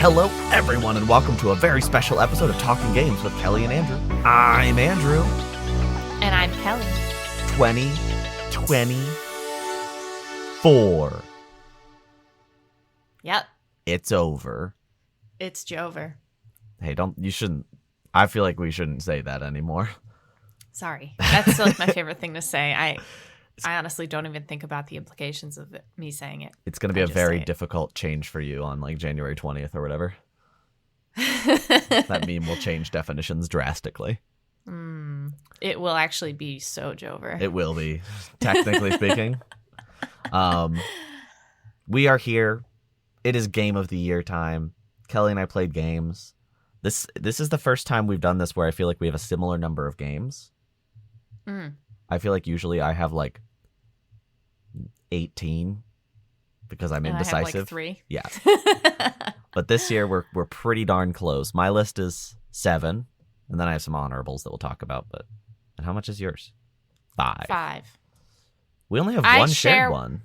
Hello, everyone, and welcome to a very special episode of Talking Games with Kellie and Andrew. I'm Andrew. And I'm Kellie. 2024. Yep. It's over. It's Jover. Hey, you shouldn't. I feel like we shouldn't say that anymore. Sorry. That's like my favorite thing to say. I honestly don't even think about the implications of me saying it. It's going to be a very difficult change for you on like January 20th or whatever. That meme will change definitions drastically. It will actually be so Jover. It will be, technically speaking. We are here. It is Game of the Year time. Kellie and I played games. This is the first time we've done this where I feel like we have a similar number of games. I feel like usually I have like 18 because I'm indecisive. I have like 3. Yeah. But this year we're pretty darn close. My list is 7, and then I have some honorables that we'll talk about. And how much is yours? 5. We only have one shared one.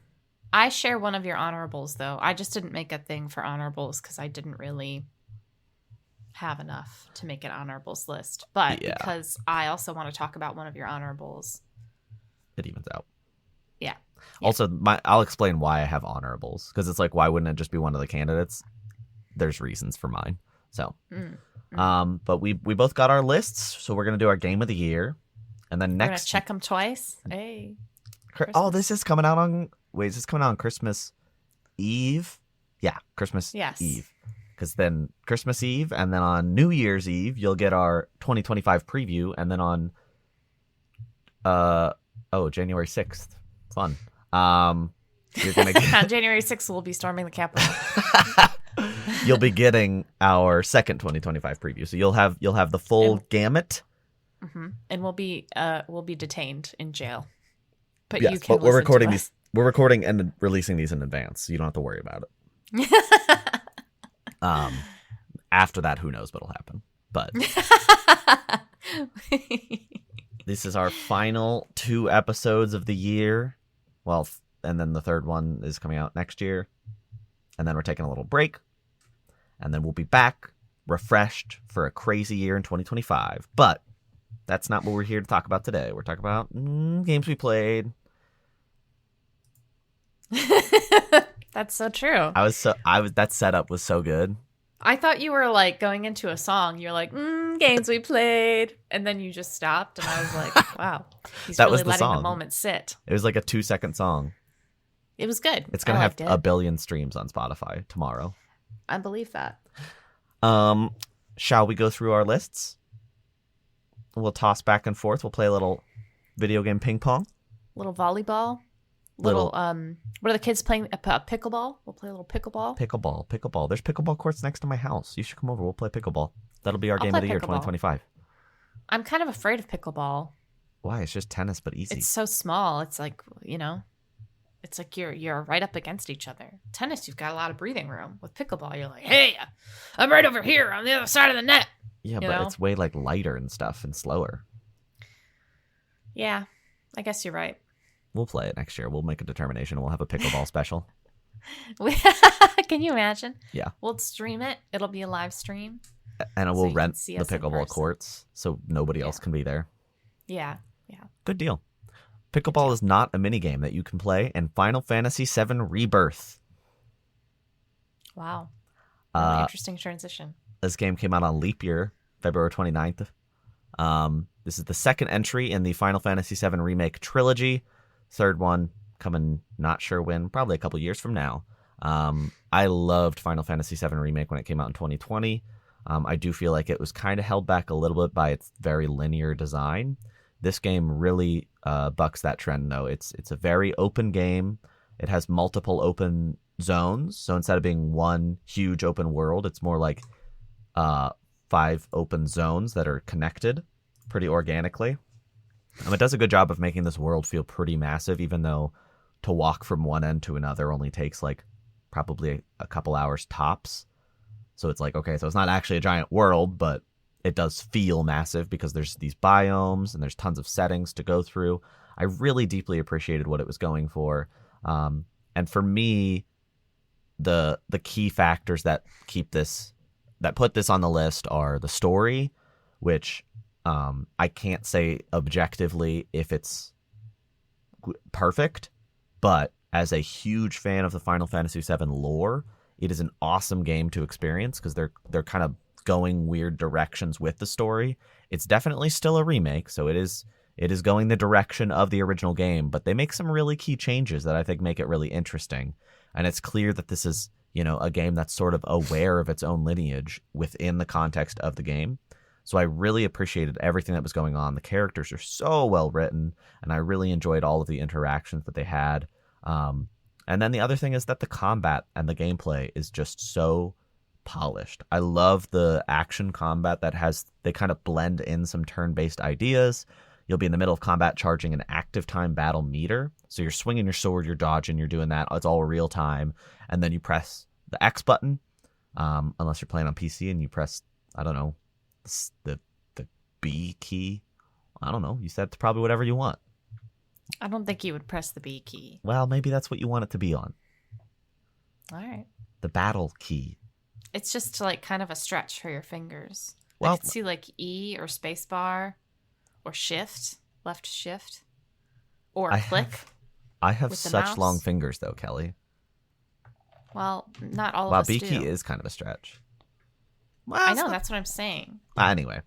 I share one of your honorables, though. I just didn't make a thing for honorables because I didn't really have enough to make an honorables list. But because I also want to talk about one of your honorables, it evens out. Yeah. Also, I'll explain why I have honorables, because it's like, why wouldn't it just be one of the candidates? There's reasons for mine. So, but we both got our lists, so we're gonna do our game of the year, and then we're gonna check them twice. Hey. Oh, this is coming out on. Wait, is this coming out on Christmas Eve? Yeah, Christmas Eve. Because then Christmas Eve, and then on New Year's Eve, you'll get our 2025 preview, and then on January 6th. Fun. You're gonna get on January 6th, we'll be storming the Capitol. You'll be getting our second 2025 preview, so you'll have the full gamut. And we'll be detained in jail. But yes, you can. But we're recording these. We're recording and releasing these in advance, so you don't have to worry about it. After that, who knows what'll happen? But this is our final 2 episodes of the year. Well, and then the third one is coming out next year. And then we're taking a little break. And then we'll be back refreshed for a crazy year in 2025. But that's not what we're here to talk about today. We're talking about games we played. That's so true. That setup was so good. I thought you were like going into a song. You're like, games we played. And then you just stopped. And I was like, wow. He's that really was the letting song. The moment sit. It was like a 2-second song. It was good. It's going to have 1 billion streams on Spotify tomorrow. I believe that. Shall we go through our lists? We'll toss back and forth. We'll play a little video game ping pong. Little volleyball. Little what are the kids playing? Pickleball? We'll play a little pickleball. Pickleball. There's pickleball courts next to my house. You should come over. We'll play pickleball. That'll be our game of the year, 2025. I'm kind of afraid of pickleball. Why? It's just tennis, but easy. It's so small. It's like, it's like you're right up against each other. Tennis, you've got a lot of breathing room. With pickleball, you're like, hey, I'm right over here on the other side of the net. Yeah, but it's way like lighter and stuff and slower. Yeah, I guess you're right. We'll play it next year. We'll make a determination. We'll have a pickleball special. Can you imagine? Yeah. We'll stream it. It'll be a live stream. And we'll rent the pickleball courts so nobody else can be there. Yeah. Good deal. Pickleball is not a minigame that you can play in Final Fantasy VII Rebirth. Wow. Really interesting transition. This game came out on leap year, February 29th. This is the second entry in the Final Fantasy VII Remake trilogy. Third one coming not sure when, probably a couple years from now. I loved Final Fantasy VII Remake when it came out in 2020. I do feel like it was kind of held back a little bit by its very linear design. This game really bucks that trend, though. It's a very open game. It has multiple open zones. So instead of being one huge open world, it's more like 5 open zones that are connected pretty organically. It does a good job of making this world feel pretty massive, even though to walk from one end to another only takes like probably a couple hours tops. So it's like, okay, so it's not actually a giant world, but it does feel massive because there's these biomes and there's tons of settings to go through. I really deeply appreciated what it was going for. And for me, the key factors that put this on the list are the story, which I can't say objectively if it's perfect, but as a huge fan of the Final Fantasy VII lore, it is an awesome game to experience because they're kind of going weird directions with the story. It's definitely still a remake, so it is going the direction of the original game, but they make some really key changes that I think make it really interesting. And it's clear that this is, a game that's sort of aware of its own lineage within the context of the game. So I really appreciated everything that was going on. The characters are so well written, and I really enjoyed all of the interactions that they had. And then the other thing is that the combat and the gameplay is just so polished. I love the action combat they kind of blend in some turn-based ideas. You'll be in the middle of combat charging an active time battle meter. So you're swinging your sword, you're dodging, you're doing that. It's all real time. And then you press the X button, unless you're playing on PC and you press, I don't know, the B key. I don't know. You said it's probably whatever you want. I don't think you would press the B key. Well, maybe that's what you want it to be on. All right. The battle key. It's just like kind of a stretch for your fingers. Well, I could see like E or space bar or left shift, or click. I have such long fingers though, Kelly. Well, not all of us do. B key is kind of a stretch. Well, I know, that's what I'm saying. Anyway.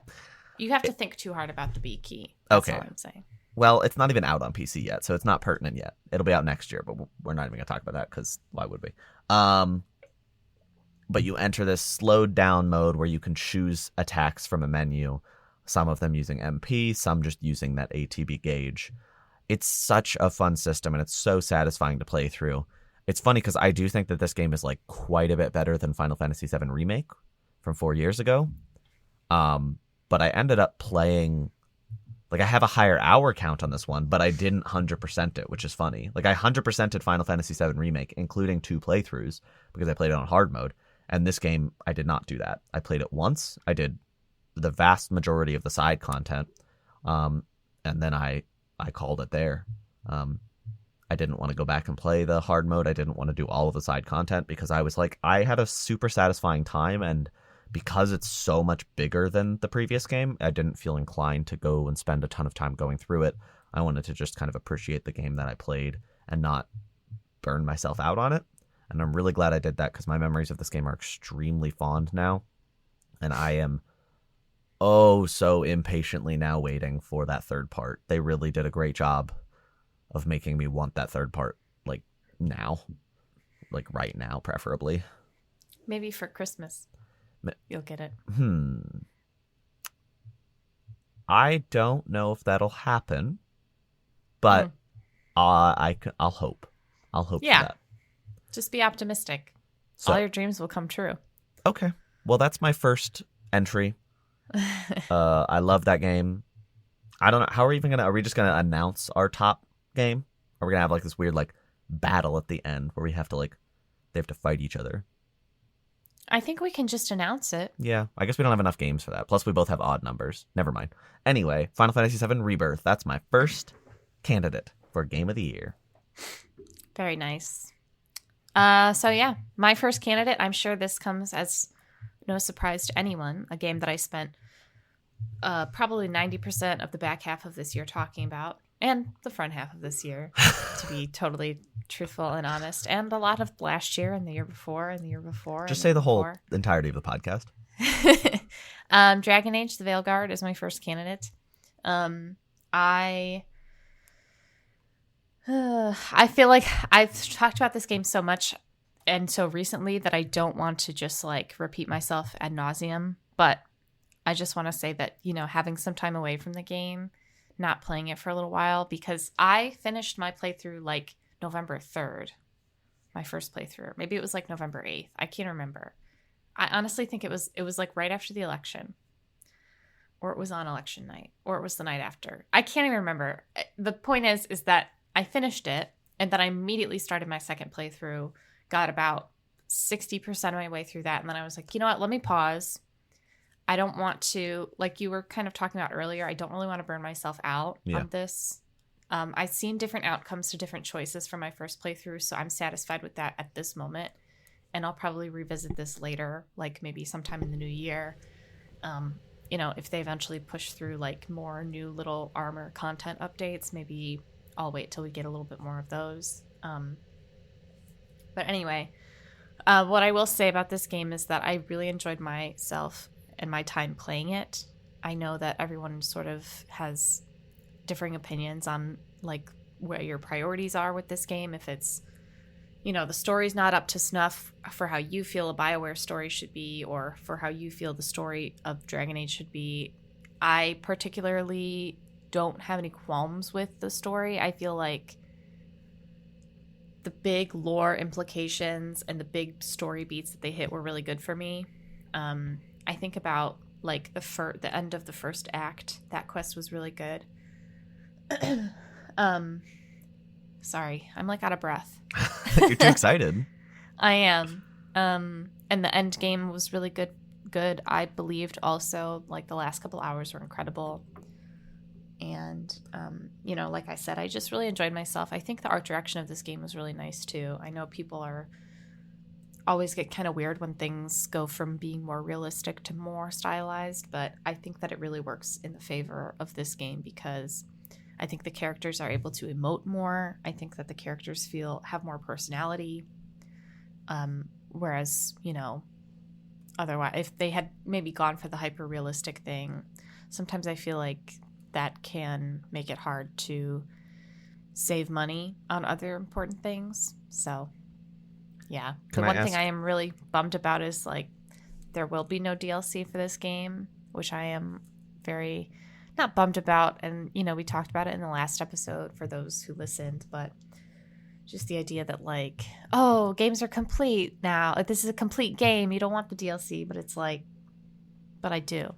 You have to think too hard about the B key. That's all I'm saying. Well, it's not even out on PC yet, so it's not pertinent yet. It'll be out next year, but we're not even going to talk about that because why would we? But you enter this slowed down mode where you can choose attacks from a menu, some of them using MP, some just using that ATB gauge. It's such a fun system, and it's so satisfying to play through. It's funny because I do think that this game is like quite a bit better than Final Fantasy VII Remake from 4 years ago. But I ended up playing, like I have a higher hour count on this one, but I didn't 100% it, which is funny. Like I 100%ed Final Fantasy VII Remake, including 2 playthroughs because I played it on hard mode. And this game, I did not do that. I played it once. I did the vast majority of the side content. And then I called it there. I didn't want to go back and play the hard mode. I didn't want to do all of the side content because I was like, I had a super satisfying time, and because it's so much bigger than the previous game, I didn't feel inclined to go and spend a ton of time going through it. I wanted to just kind of appreciate the game that I played and not burn myself out on it. And I'm really glad I did that because my memories of this game are extremely fond now. And I am so impatiently now waiting for that third part. They really did a great job of making me want that third part, like now. Like right now, preferably. Maybe for Christmas. You'll get it. I don't know if that'll happen, but I'll hope. I'll hope for that. Just be optimistic. All your dreams will come true. Okay. Well, that's my first entry. I love that game. I don't know. How are we just going to announce our top game? Or are we going to have like this weird like battle at the end where they have to fight each other? I think we can just announce it. Yeah. I guess we don't have enough games for that. Plus we both have odd numbers. Never mind. Anyway, Final Fantasy VII Rebirth. That's my first candidate for Game of the Year. Very nice. My first candidate, I'm sure this comes as no surprise to anyone, a game that I spent probably 90% of the back half of this year talking about, and the front half of this year, to be totally truthful and honest, and a lot of last year and the year before and the year before. Just say the whole entirety of the podcast. Dragon Age, the Veilguard is my first candidate. I feel like I've talked about this game so much and so recently that I don't want to just like repeat myself ad nauseum, but I just want to say that, having some time away from the game, not playing it for a little while, because I finished my playthrough like November 3rd, my first playthrough. Maybe it was like November 8th. I can't remember. I honestly think it was like right after the election, or it was on election night, or it was the night after. I can't even remember. The point is that I finished it, and then I immediately started my second playthrough, got about 60% of my way through that, and then I was like, you know what, let me pause. I don't want to, like you were kind of talking about earlier, I don't really want to burn myself out on this. I've seen different outcomes to different choices from my first playthrough, so I'm satisfied with that at this moment. and I'll probably revisit this later, like maybe sometime in the new year. You know, if they eventually push through like more new little armor content updates, maybe I'll wait till we get a little bit more of those. But anyway, what I will say about this game is that I really enjoyed myself and my time playing it. I know that everyone sort of has differing opinions on like where your priorities are with this game. If it's, you know, the story's not up to snuff for how you feel a BioWare story should be, or for how you feel the story of Dragon Age should be. I particularly don't have any qualms with the story. I feel like the big lore implications and the big story beats that they hit were really good for me. I think about like the end of the first act. That quest was really good. Sorry, I'm like out of breath. You're too excited. I am. And the end game was really good. I believed also, like, the last couple hours were incredible. And, you know, like I said, I just really enjoyed myself. I think the art direction of this game was really nice too. I know people always get kind of weird when things go from being more realistic to more stylized, but I think that it really works in the favor of this game because I think the characters are able to emote more. I think that the characters have more personality. Whereas, you know, otherwise, if they had maybe gone for the hyper realistic thing, sometimes I feel like that can make it hard to save money on other important things. So, yeah. The one thing I am really bummed about is like there will be no DLC for this game, which I am very not bummed about. And, you know, we talked about it in the last episode for those who listened, but just the idea that like, oh, games are complete now. This is a complete game. You don't want the DLC, but it's like, but I do.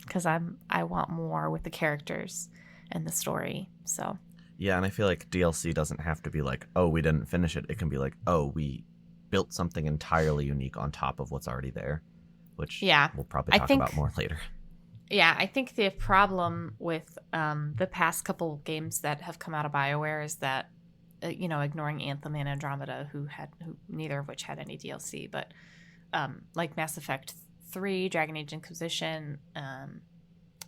Because I want more with the characters and the story. So yeah, and I feel like DLC doesn't have to be like, oh, we didn't finish it. It can be like, oh, we built something entirely unique on top of what's already there, which we'll probably talk about more later. Yeah, I think the problem with the past couple games that have come out of BioWare is that, you know, ignoring Anthem and Andromeda, who neither of which had any DLC, but like Mass Effect 3, Dragon Age Inquisition,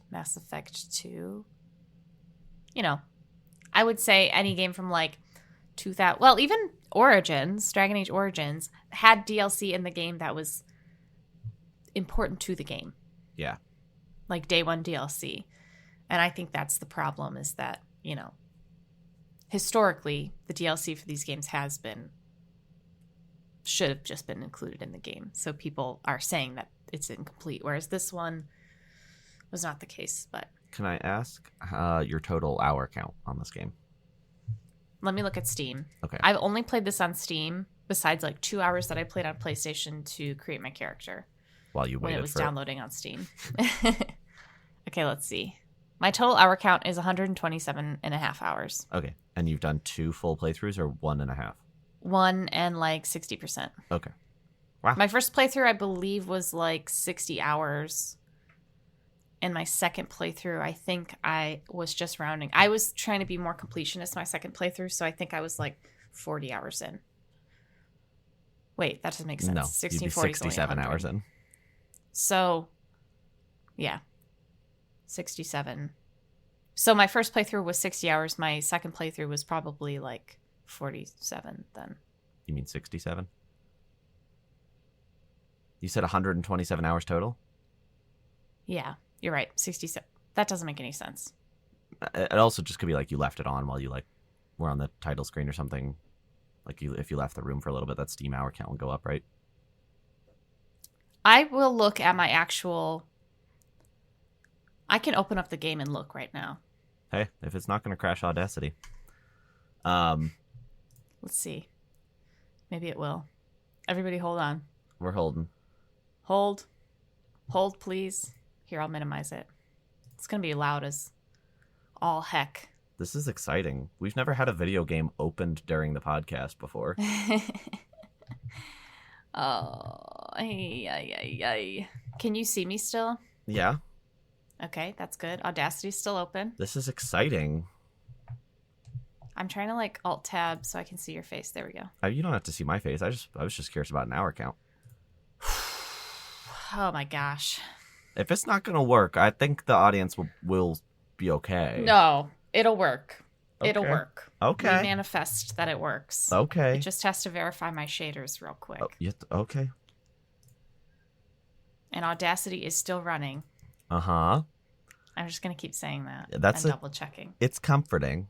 Mass Effect 2. You know, I would say any game from like 2000, well, even Origins, Dragon Age Origins, had DLC in the game that was important to the game. Yeah. Like day one DLC. And I think that's the problem is that, you know, historically, the DLC for these games should have just been included in the game. So people are saying that it's incomplete, whereas this one was not the case. But can I ask your total hour count on this game? Let me look at Steam. Okay. I've only played this on Steam, besides like 2 hours that I played on PlayStation to create my character. While you waited when it was for downloading on Steam. Okay, let's see. My total hour count is 127 and a half hours. Okay. And you've done 2 full playthroughs or 1.5? 1 and like 60%. Okay. Wow. My first playthrough, I believe, was like 60 hours. And my second playthrough, I think I was just rounding. I was trying to be more completionist my second playthrough, so I think I was like 40 hours in. Wait, that doesn't make sense. No, 16, you'd be 40, 67 hours in. So, yeah. 67. So my first playthrough was 60 hours. My second playthrough was probably like 47 then. You mean 67? You said 127 hours total? Yeah, you're right. 67. That doesn't make any sense. It also just could be like you left it on while you like were on the title screen or something. Like if you left the room for a little bit, that Steam hour count will go up, right? I will look at my actual... I can open up the game and look right now. Hey, if it's not going to crash Audacity. Let's see. Maybe it will. Everybody hold on. We're holding. Hold. Hold, please. Here, I'll minimize it. It's going to be loud as all heck. This is exciting. We've never had a video game opened during the podcast before. Oh, ay. Can you see me still? Yeah. Okay, that's good. Audacity's still open. This is exciting. I'm trying to like alt tab so I can see your face. There we go. You don't have to see my face. I was just curious about an hour count. Oh my gosh. If it's not going to work, I think the audience will be okay. No, it'll work. Okay. It'll work. Okay. We manifest that it works. Okay. It just has to verify my shaders real quick. Okay. And Audacity is still running. Uh-huh. I'm just going to keep saying that. That's double checking. It's comforting.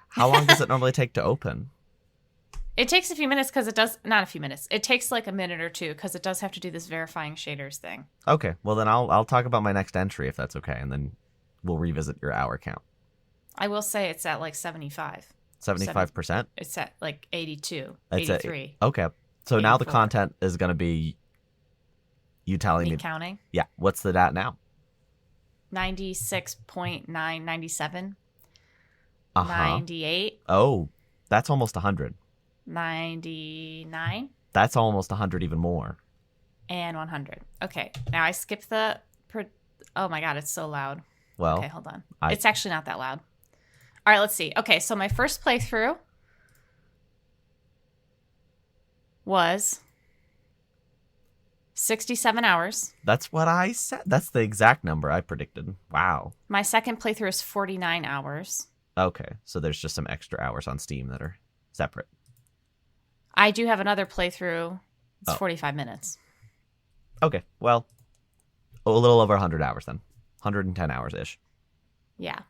How long does it normally take to open? It takes a few minutes because it does... Not a few minutes. It takes like a minute or two because it does have to do this verifying shaders thing. Okay. Well, then I'll talk about my next entry if that's okay, and then we'll revisit your hour count. I will say it's at like 75. 75%? It's at like 82, It's 83. Okay. So 84. Now the content is going to be you telling me... counting? Yeah. What's the DAT now? 96.9, 97. Uh-huh. 98. Oh, that's almost 100. 99. That's almost 100 even more. And 100. Okay. Now I skipped the... Oh my God, it's so loud. Well, okay, hold on. It's actually not that loud. All right, let's see. Okay, so my first playthrough was 67 hours. That's what I said. That's the exact number I predicted. Wow. My second playthrough is 49 hours. Okay, so there's just some extra hours on Steam that are separate. I do have another playthrough. It's 45 minutes. Okay, well, a little over 100 hours then. 110 hours-ish. Yeah.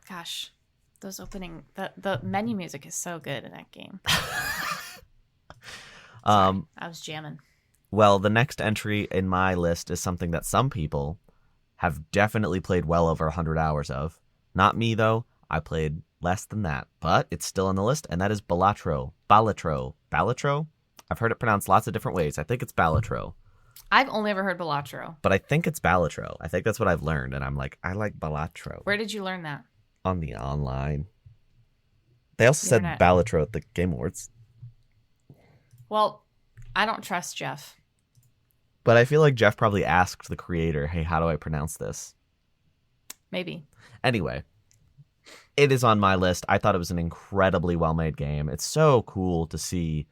Gosh, those opening... The menu music is so good in that game. Sorry, I was jamming. Well, the next entry in my list is something that some people have definitely played well over 100 hours of. Not me, though. I played less than that, but it's still on the list, and that is Balatro. Balatro? I've heard it pronounced lots of different ways. I think it's Balatro. I've only ever heard Balatro. But I think it's Balatro. I think that's what I've learned, and I'm like, I like Balatro. Where did you learn that? On the online. They also said Balatro at the Game Awards. Well, I don't trust Jeff. But I feel like Jeff probably asked the creator, hey, how do I pronounce this? Maybe. Anyway, it is on my list. I thought it was an incredibly well-made game. It's so cool to see,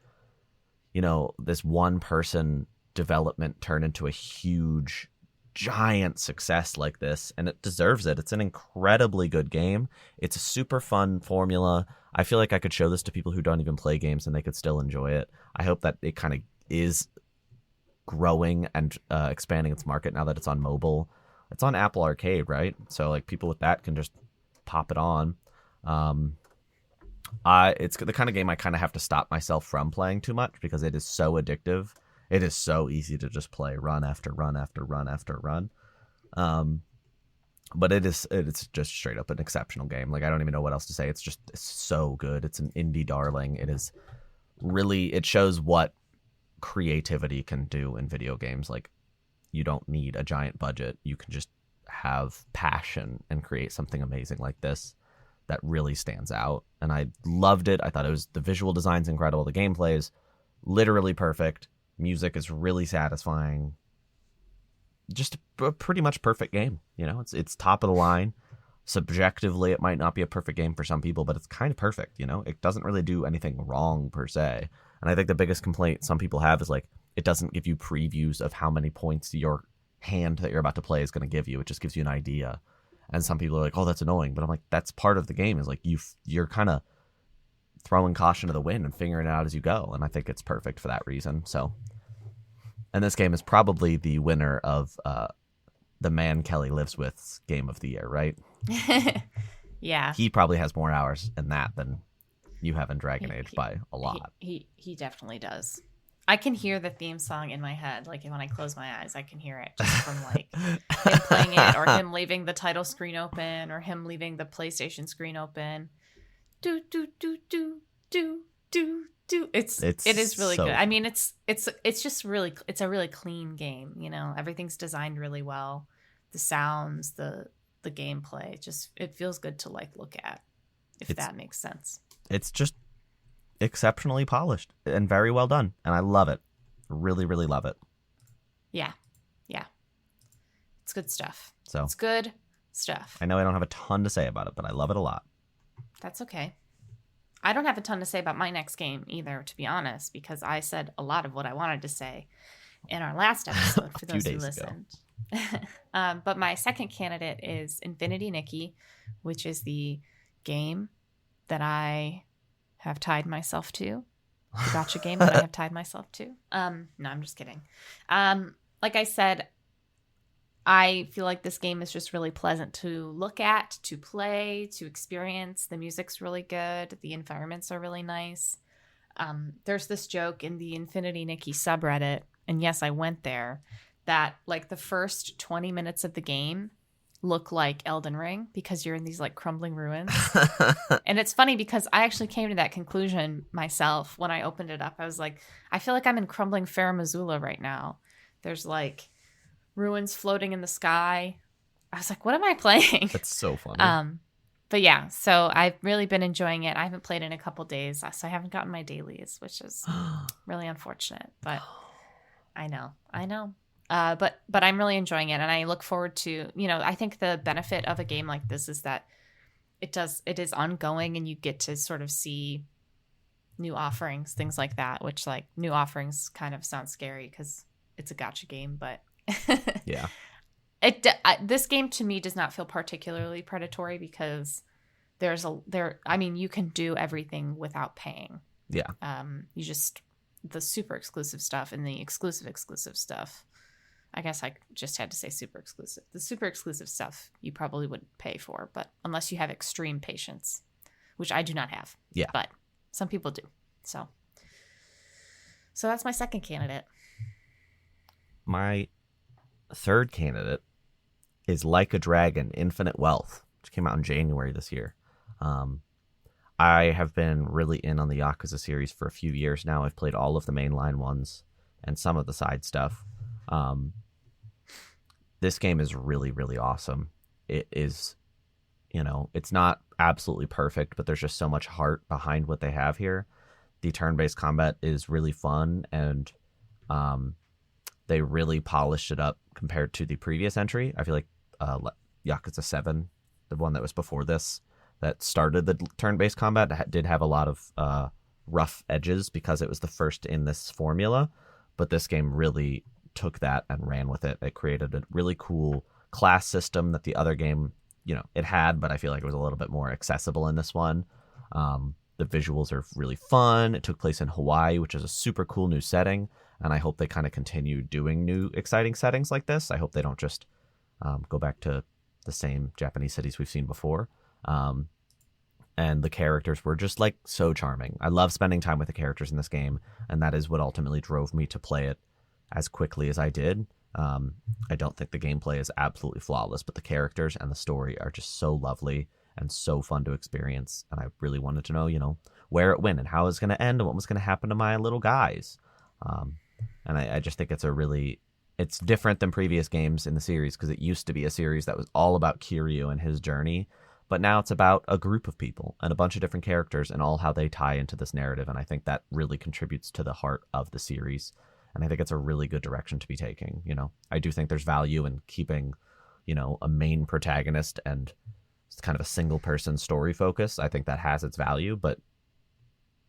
this one-person development turn into a huge, giant success like this, and it deserves it. It's an incredibly good game. It's a super fun formula. I feel like I could show this to people who don't even play games and they could still enjoy it. I hope that it kind of is growing and expanding its market now that it's on mobile. It's on Apple Arcade, right? So like people with that can just pop it on. It's the kind of game I kind of have to stop myself from playing too much because it is so addictive. It is so easy to just play run after run after run after run. But it's just straight up an exceptional game. Like I don't even know what else to say. It's so good. It's an indie darling. It shows what creativity can do in video games. Like you don't need a giant budget. You can just have passion and create something amazing like this that really stands out. And I loved it. I thought the visual design's incredible. The gameplay is literally perfect. Music is really satisfying. Just a pretty much perfect game. It's top of the line. Subjectively, it might not be a perfect game for some people, but it's kind of perfect. It doesn't really do anything wrong per se. And I think the biggest complaint some people have is like it doesn't give you previews of how many points your hand that you're about to play is going to give you. It just gives you an idea. And some people are like, "Oh, that's annoying," but I'm like, that's part of the game. Is like you're kind of throwing caution to the wind and figuring it out as you go. And I think it's perfect for that reason. So, and this game is probably the winner of the Man Kelly Lives With's Game of the Year, right? Yeah. He probably has more hours in that than you have in Dragon Age by a lot. He definitely does. I can hear the theme song in my head. Like when I close my eyes, I can hear it just from like him playing it or him leaving the title screen open or him leaving the PlayStation screen open. Do do do do do do do. It is really good. I mean, it's just really, it's a really clean game. Everything's designed really well. The sounds, the gameplay, it feels good to like look at. If that makes sense. It's just exceptionally polished and very well done, and I love it. Really, really love it. Yeah. It's good stuff. So it's good stuff. I know I don't have a ton to say about it, but I love it a lot. That's okay. I don't have a ton to say about my next game either, to be honest, because I said a lot of what I wanted to say in our last episode for those who listened. But my second candidate is Infinity Nikki, which is the game that I have tied myself to. The gotcha game that I have tied myself to. No, I'm just kidding. Like I said, I feel like this game is just really pleasant to look at, to play, to experience. The music's really good. The environments are really nice. There's this joke in the Infinity Nikki subreddit, and yes, I went there, that like the first 20 minutes of the game look like Elden Ring because you're in these like crumbling ruins. And it's funny because I actually came to that conclusion myself when I opened it up. I was like, I feel like I'm in crumbling Farum Azula right now. There's like ruins floating in the sky. I was like, what am I playing? That's so funny. But yeah, so I've really been enjoying it. I haven't played in a couple days, so I haven't gotten my dailies, which is really unfortunate. But I know. But I'm really enjoying it, and I look forward to, I think the benefit of a game like this is that it is ongoing, and you get to sort of see new offerings, things like that, which like new offerings kind of sounds scary because it's a gacha game, but yeah. This game to me does not feel particularly predatory because you can do everything without paying. Yeah. You just, the super exclusive stuff and the exclusive stuff. I guess I just had to say super exclusive. The super exclusive stuff you probably wouldn't pay for, but unless you have extreme patience, which I do not have. Yeah. But some people do. So that's my second candidate. My third candidate is Like a Dragon: Infinite Wealth, which came out in January this year. I have been really in on the Yakuza series for a few years now. I've played all of the mainline ones and some of the side stuff. This game is really, really awesome. It is, it's not absolutely perfect, but there's just so much heart behind what they have here. The turn-based combat is really fun, and they really polished it up compared to the previous entry. I feel like Yakuza 7, the one that was before this, that started the turn-based combat, did have a lot of rough edges because it was the first in this formula, but this game really took that and ran with it. It created a really cool class system that the other game, it had, but I feel like it was a little bit more accessible in this one. The visuals are really fun. It took place in Hawaii, which is a super cool new setting, and I hope they kind of continue doing new exciting settings like this. I hope they don't just go back to the same Japanese cities we've seen before. And the characters were just like so charming. I love spending time with the characters in this game, and that is what ultimately drove me to play it as quickly as I did. I don't think the gameplay is absolutely flawless, but the characters and the story are just so lovely and so fun to experience. And I really wanted to know, where it went and how it's going to end and what was going to happen to my little guys. And I just think it's different than previous games in the series, because it used to be a series that was all about Kiryu and his journey. But now it's about a group of people and a bunch of different characters and all how they tie into this narrative. And I think that really contributes to the heart of the series. And I think it's a really good direction to be taking. I do think there's value in keeping, a main protagonist and kind of a single person story focus. I think that has its value, but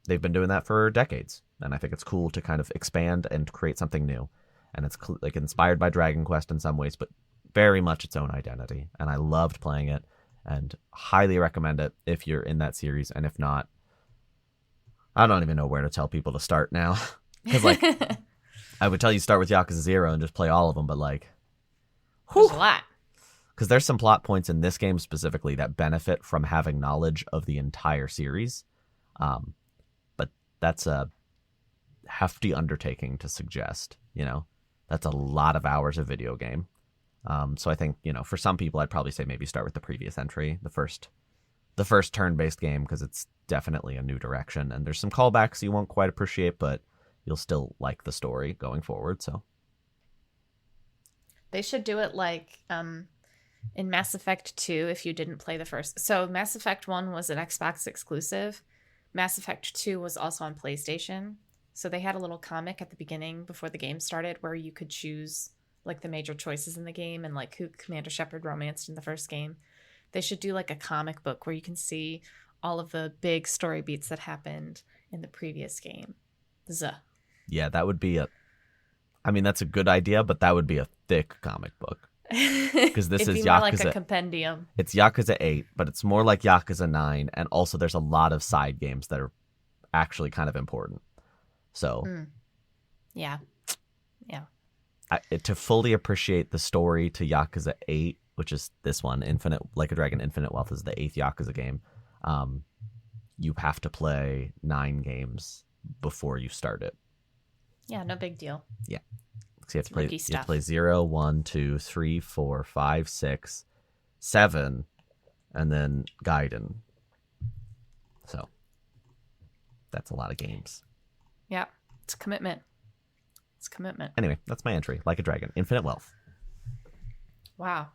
they've been doing that for decades. And I think it's cool to kind of expand and create something new. And it's like inspired by Dragon Quest in some ways, but very much its own identity. And I loved playing it and highly recommend it if you're in that series. And if not, I don't even know where to tell people to start now. Because I would tell you start with Yakuza 0 and just play all of them, but there's a lot. Because there's some plot points in this game specifically that benefit from having knowledge of the entire series. But that's a hefty undertaking to suggest, That's a lot of hours of video game. So I think, for some people, I'd probably say maybe start with the previous entry, the first turn-based game, because it's definitely a new direction. And there's some callbacks you won't quite appreciate, but you'll still like the story going forward. So they should do it like in Mass Effect 2 if you didn't play the first. So Mass Effect 1 was an Xbox exclusive. Mass Effect 2 was also on PlayStation. So they had a little comic at the beginning before the game started where you could choose like the major choices in the game and like who Commander Shepard romanced in the first game. They should do like a comic book where you can see all of the big story beats that happened in the previous game. Yeah, that would be that's a good idea, but that would be a thick comic book. Because this is Yakuza. More like a compendium. It's Yakuza 8, but it's more like Yakuza 9, and also there's a lot of side games that are actually kind of important. So, yeah. To fully appreciate the story to Yakuza 8, which is this one, Like a Dragon Infinite Wealth is the 8th Yakuza game, you have to play 9 games before you start it. Yeah, no big deal. Yeah. So you have to play 0, 1, 2, 3, 4, 5, 6, 7, and then Gaiden. So that's a lot of games. Yeah, it's a commitment. Anyway, that's my entry. Like a Dragon, Infinite Wealth. Wow.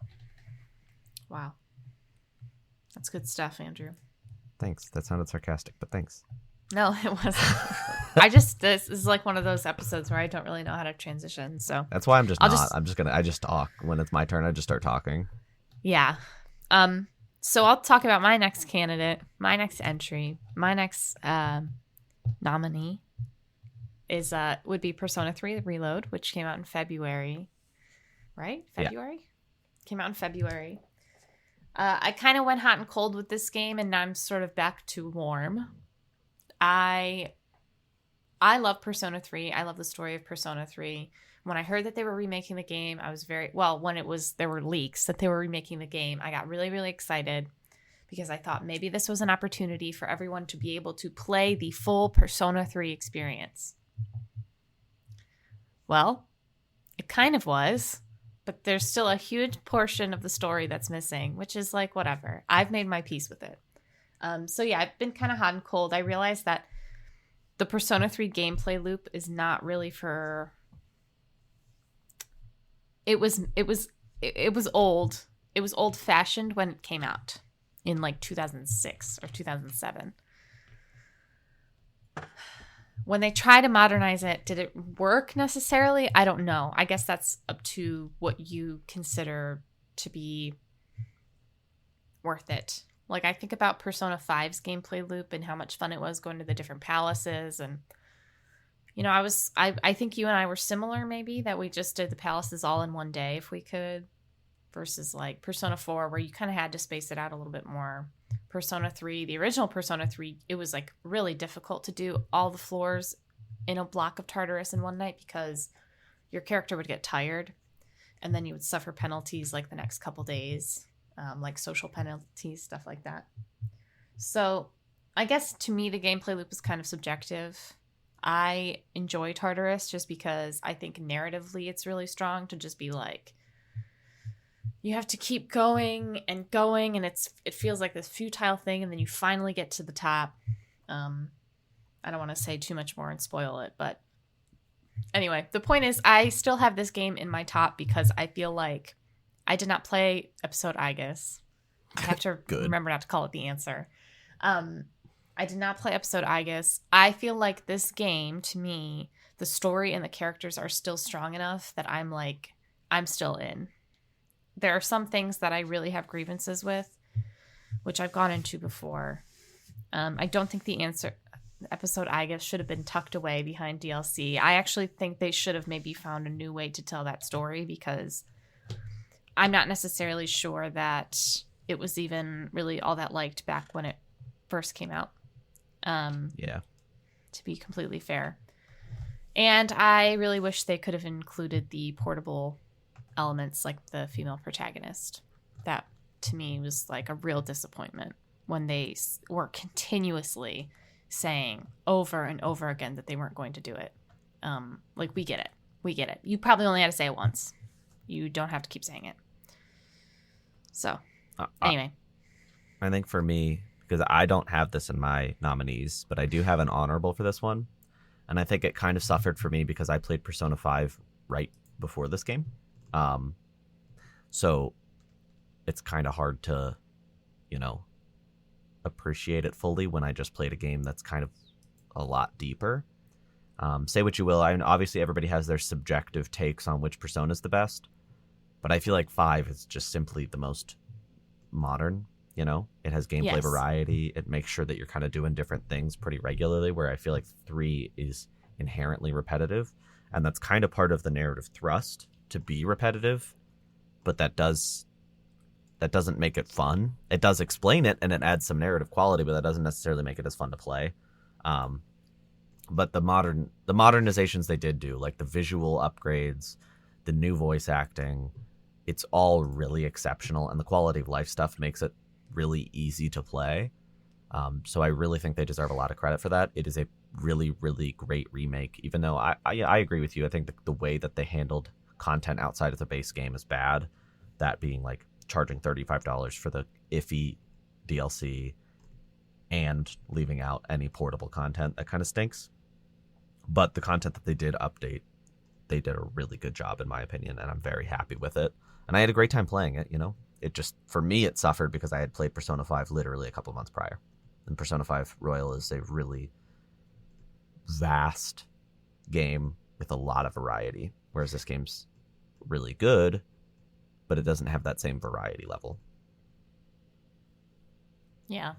That's good stuff, Andrew. Thanks. That sounded sarcastic, but thanks. No, it wasn't. This is like one of those episodes where I don't really know how to transition. So that's why I just talk. When it's my turn, I just start talking. Yeah. So I'll talk about my next candidate, my next entry, my next nominee would be Persona 3 Reload, which came out in February. Right? February? Yeah. Came out in February. I kind of went hot and cold with this game, and now I'm sort of back to warm. I love Persona 3. I love the story of Persona 3. When I heard that they were remaking the game, I was there were leaks that they were remaking the game, I got really, really excited because I thought maybe this was an opportunity for everyone to be able to play the full Persona 3 experience. Well, it kind of was, but there's still a huge portion of the story that's missing, which is like, whatever. I've made my peace with it. So yeah, I've been kind of hot and cold. I realized that the Persona 3 gameplay loop is not really for... It was old. It was old fashioned when it came out in like 2006 or 2007. When they try to modernize it, did it work necessarily? I don't know. I guess that's up to what you consider to be worth it. Like, I think about Persona 5's gameplay loop and how much fun it was going to the different palaces. And, you know, I think you and I were similar, maybe, that we just did the palaces all in one day if we could, versus like Persona 4, where you kind of had to space it out a little bit more. Persona 3, the original Persona 3, it was like really difficult to do all the floors in a block of Tartarus in one night because your character would get tired and then you would suffer penalties like the next couple days. Like social penalties, stuff like that. So I guess to me, the gameplay loop is kind of subjective. I enjoy Tartarus just because I think narratively it's really strong to just be like, you have to keep going, and it feels like this futile thing, and then you finally get to the top. I don't want to say too much more and spoil it, but anyway, the point is I still have this game in my top because I feel like I did not play episode Igus. I have to remember not to call it the answer. I did not play episode Igus. I feel like this game, to me, the story and the characters are still strong enough that I'm still in. There are some things that I really have grievances with, which I've gone into before. I don't think the answer episode Igus should have been tucked away behind DLC. I actually think they should have maybe found a new way to tell that story because I'm not necessarily sure that it was even really all that liked back when it first came out. Yeah. To be completely fair. And I really wish they could have included the portable elements like the female protagonist. That, to me, was like a real disappointment when they were continuously saying over and over again that they weren't going to do it. Like, we get it. You probably only had to say it once. You don't have to keep saying it. So, anyway. I think for me, because I don't have this in my nominees, but I do have an honorable for this one. And I think it kind of suffered for me because I played Persona 5 right before this game. So it's kind of hard to, appreciate it fully when I just played a game that's kind of a lot deeper. Say what you will. Obviously everybody has their subjective takes on which Persona is the best, but I feel like 5 is just simply the most modern, you know? It has gameplay variety. It makes sure that you're kind of doing different things pretty regularly, where I feel like 3 is inherently repetitive. And that's kind of part of the narrative thrust, to be repetitive. But that doesn't make it fun. It does explain it, and it adds some narrative quality, but that doesn't necessarily make it as fun to play. But the modernizations they did do, like the visual upgrades, the new voice acting, it's all really exceptional, and the quality of life stuff makes it really easy to play. So I really think they deserve a lot of credit for that. It is a really, really great remake, even though I agree with you. I think the way that they handled content outside of the base game is bad. That being like charging $35 for the iffy DLC and leaving out any portable content. That kind of stinks. But the content that they did update, they did a really good job, in my opinion, and I'm very happy with it. And I had a great time playing it, you know? It just, for me, it suffered because I had played Persona 5 literally a couple months prior. And Persona 5 Royal is a really vast game with a lot of variety, whereas this game's really good, but it doesn't have that same variety level. Yeah.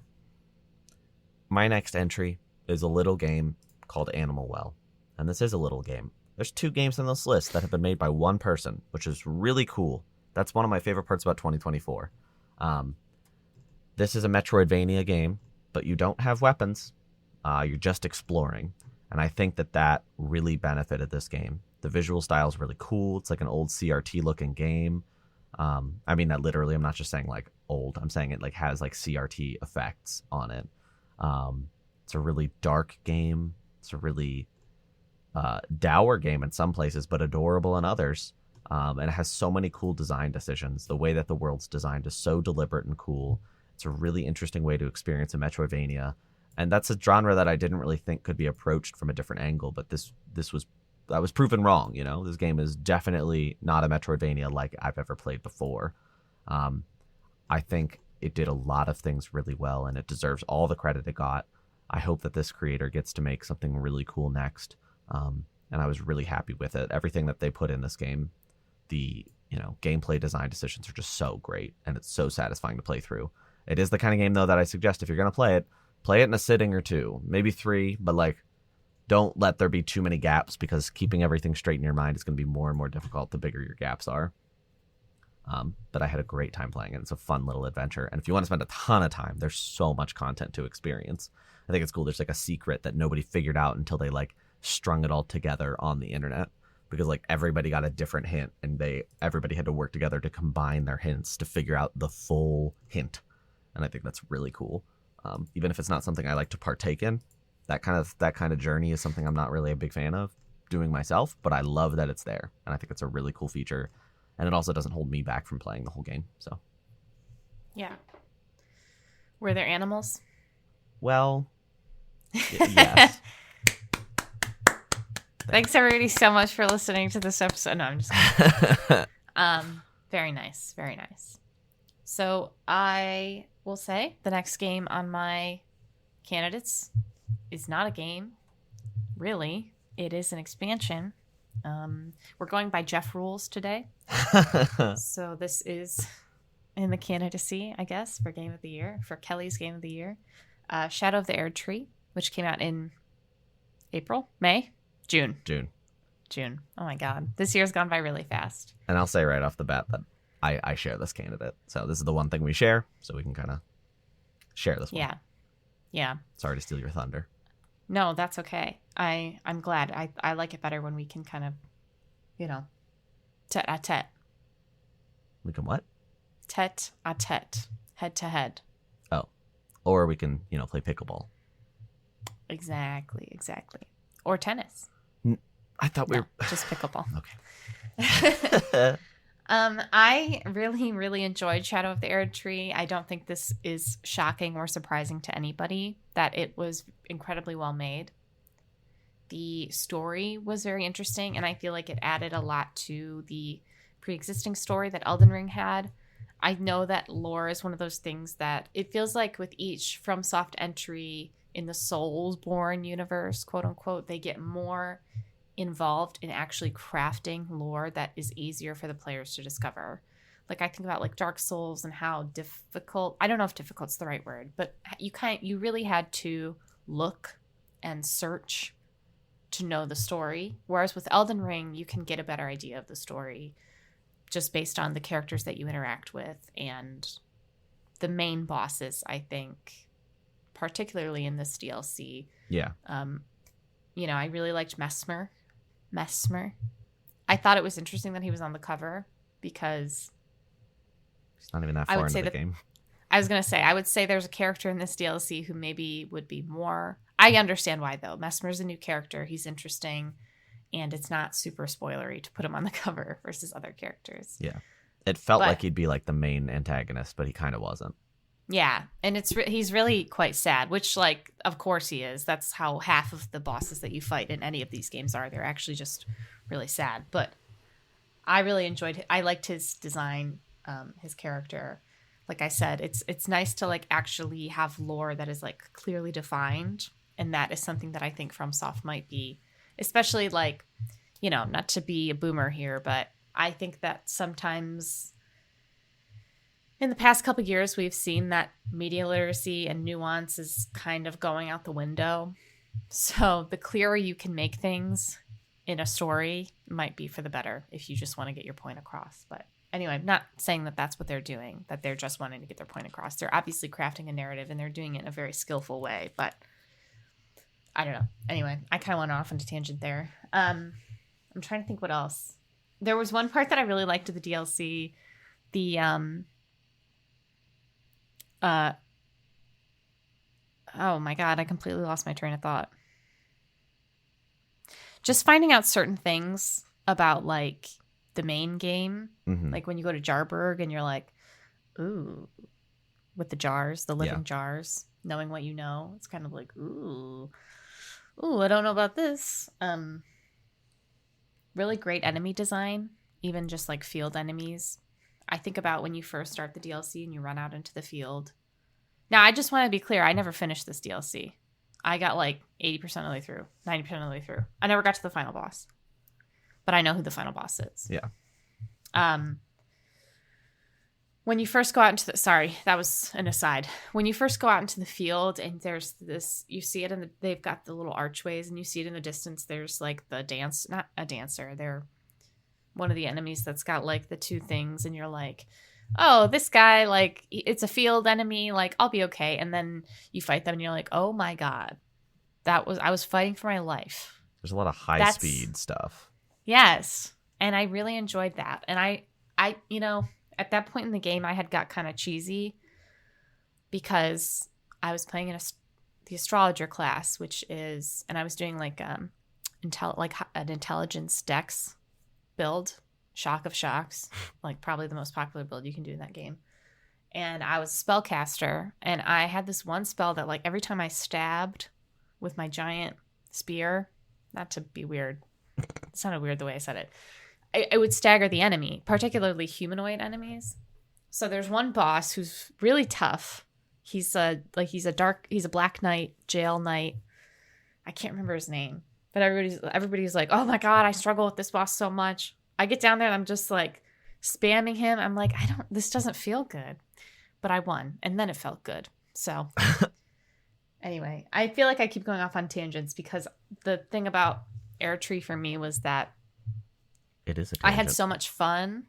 My next entry is a little game called Animal Well. And this is a little game. There's 2 games on this list that have been made by one person, which is really cool. That's one of my favorite parts about 2024. This is a Metroidvania game, but you don't have weapons. You're just exploring. And I think that really benefited this game. The visual style is really cool. It's like an old CRT-looking game. I mean that literally. I'm not just saying like old. I'm saying it like has like CRT effects on it. It's a really dark game. It's a really dour game in some places, but adorable in others. And it has so many cool design decisions. The way that the world's designed is so deliberate and cool. It's a really interesting way to experience a Metroidvania. And that's a genre that I didn't really think could be approached from a different angle, but I was proven wrong, you know? This game is definitely not a Metroidvania like I've ever played before. I think it did a lot of things really well, and it deserves all the credit it got. I hope that this creator gets to make something really cool next. And I was really happy with it. Everything that they put in this game, the gameplay design decisions are just so great, and it's so satisfying to play through. It is the kind of game, though, that I suggest if you're going to play it in a sitting or 2, maybe 3, but like, don't let there be too many gaps, because keeping everything straight in your mind is going to be more and more difficult the bigger your gaps are. But I had a great time playing it. It's a fun little adventure. And if you want to spend a ton of time, there's so much content to experience. I think it's cool. There's like a secret that nobody figured out until they like strung it all together on the internet, because like everybody got a different hint, and everybody had to work together to combine their hints to figure out the full hint. And I think that's really cool. Even if it's not something I like to partake in, that kind of journey is something I'm not really a big fan of doing myself, but I love that it's there, and I think it's a really cool feature, and it also doesn't hold me back from playing the whole game. So, yeah. Were there animals? Well, yes. Thanks everybody so much for listening to this episode. No, I'm just kidding. Very nice, very nice. So I will say the next game on my candidates is not a game, really. It is an expansion. We're going by Jeff rules today. So this is in the candidacy, I guess, for Game of the Year, for Kellie's Game of the Year. Shadow of the Erdtree, which came out in June. Oh my God. This year's gone by really fast. And I'll say right off the bat that I share this candidate. So this is the one thing we share, so we can kind of share this one. Yeah. Sorry to steal your thunder. No, that's okay. I'm glad. I like it better when we can kind of, tete-a-tete. We can what? Tete-a-tete. Head-to-head. Oh. Or we can, play pickleball. Exactly. Or tennis. I thought we were... just pickleball. Okay. I really, really enjoyed Shadow of the Erdtree. I don't think this is shocking or surprising to anybody that it was incredibly well made. The story was very interesting, and I feel like it added a lot to the pre-existing story that Elden Ring had. I know that lore is one of those things that it feels like with each FromSoft entry in the Soulsborne universe, quote unquote, they get more involved in actually crafting lore that is easier for the players to discover. like I think about like Dark Souls and how difficult, I don't know if difficult's the right word, but you really had to look and search to know the story. Whereas with Elden Ring, you can get a better idea of the story just based on the characters that you interact with and the main bosses, I think, particularly in this DLC. Yeah. I really liked Mesmer. I thought it was interesting that he was on the cover because it's not even that far into the game. I was going to say, I would say there's a character in this DLC who maybe would be more. I understand why, though. Mesmer's a new character. He's interesting. And it's not super spoilery to put him on the cover versus other characters. Yeah. It felt like he'd be like the main antagonist, but he kind of wasn't. Yeah. And he's really quite sad, which, like, of course he is. That's how half of the bosses that you fight in any of these games are. They're actually just really sad. But I really enjoyed it. I liked his design, his character. Like I said, it's nice to like actually have lore that is like clearly defined, and that is something that I think FromSoft might be, especially like, not to be a boomer here, but I think that sometimes in the past couple of years we've seen that media literacy and nuance is kind of going out the window. So the clearer you can make things in a story might be for the better if you just want to get your point across. But anyway, I'm not saying that that's what they're doing, that they're just wanting to get their point across. They're obviously crafting a narrative, and they're doing it in a very skillful way, but I don't know. Anyway, I kind of went off on a tangent there. I'm trying to think what else. There was one part that I really liked of the DLC. Oh my God, I completely lost my train of thought. Just finding out certain things about like the main game, like when you go to Jarburg and you're like, ooh, with the jars, the living jars, knowing what you know, it's kind of like, ooh, I don't know about this. Really great enemy design, even just like field enemies. I think about when you first start the DLC and you run out into the field. Now, I just want to be clear, I never finished this DLC. I got like 80% of the way through, 90% of the way through. I never got to the final boss. But I know who the final boss is. Yeah. When you first go out into sorry, that was an aside. When you first go out into the field and there's this, you see it they've got the little archways and you see it in the distance. There's like not a dancer. They're one of the enemies that's got like the two things. And you're like, oh, this guy, like it's a field enemy. Like I'll be okay. And then you fight them and you're like, oh my God, I was fighting for my life. There's a lot of high speed stuff. Yes. And I really enjoyed that. And I at that point in the game, I had got kind of cheesy because I was playing in the astrologer class, and I was doing like an intelligence dex build, shock of shocks, like probably the most popular build you can do in that game. And I was a spellcaster, and I had this one spell that like every time I stabbed with my giant spear, not to be weird, it sounded weird the way I said it, it would stagger the enemy, particularly humanoid enemies. So there's one boss who's really tough. He's a black knight, jail knight. I can't remember his name, but everybody's like, oh my God, I struggle with this boss so much. I get down there and I'm just like spamming him. I'm like, this doesn't feel good, but I won, and then it felt good. So anyway, I feel like I keep going off on tangents because the thing about Air Tree for me was that it is I had so much fun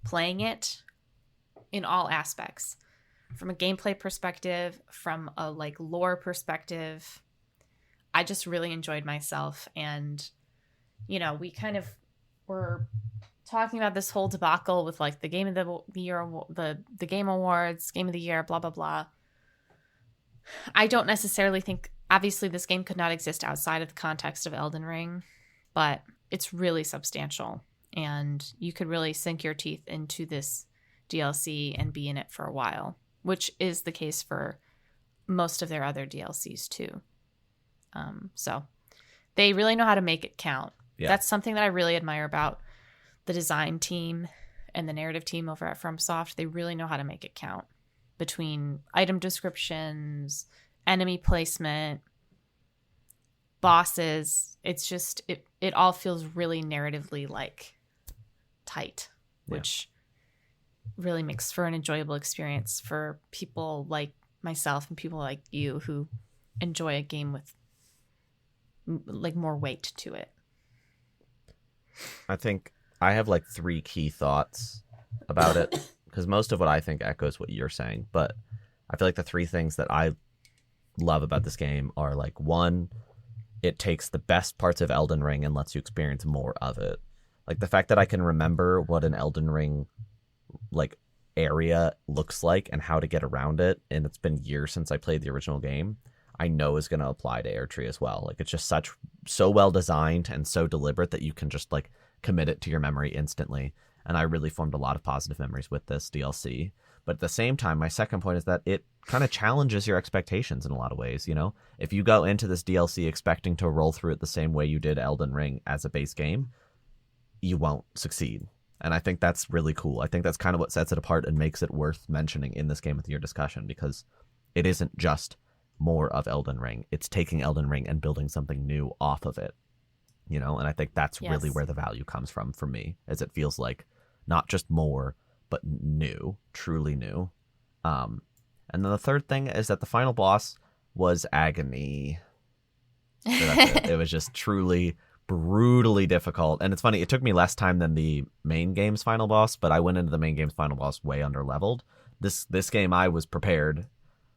playing it in all aspects, from a gameplay perspective, from a like lore perspective. I just really enjoyed myself. And, we kind of were talking about this whole debacle with like the game of the year, the game awards, game of the year, blah, blah, blah. I don't necessarily think, obviously this game could not exist outside of the context of Elden Ring, but it's really substantial, and you could really sink your teeth into this DLC and be in it for a while, which is the case for most of their other DLCs too. So they really know how to make it count. Yeah. That's something that I really admire about the design team and the narrative team over at FromSoft. They really know how to make it count between item descriptions, enemy placement, bosses. It's just it all feels really narratively like tight, which really makes for an enjoyable experience for people like myself and people like you who enjoy a game with like more weight to it. I think I have like 3 key thoughts about it, because most of what I think echoes what you're saying, but I feel like the 3 things that I love about this game are like, 1, it takes the best parts of Elden Ring and lets you experience more of it. Like the fact that I can remember what an Elden Ring like area looks like and how to get around it, and it's been years since I played the original game, I know is going to apply to Airtree as well. Like it's just so well designed and so deliberate that you can just like commit it to your memory instantly. And I really formed a lot of positive memories with this DLC. But at the same time, my second point is that it kind of challenges your expectations in a lot of ways. You know, if you go into this DLC expecting to roll through it the same way you did Elden Ring as a base game, you won't succeed. And I think that's really cool. I think that's kind of what sets it apart and makes it worth mentioning in this game with your discussion, because it isn't just more of Elden Ring. It's taking Elden Ring and building something new off of it, you know? And I think that's really where the value comes from for me, as it feels like not just more, but new, truly new. And then the third thing is that the final boss was agony. So that's it. It was just truly brutally difficult. And it's funny, it took me less time than the main game's final boss, but I went into the main game's final boss way under leveled. This game I was prepared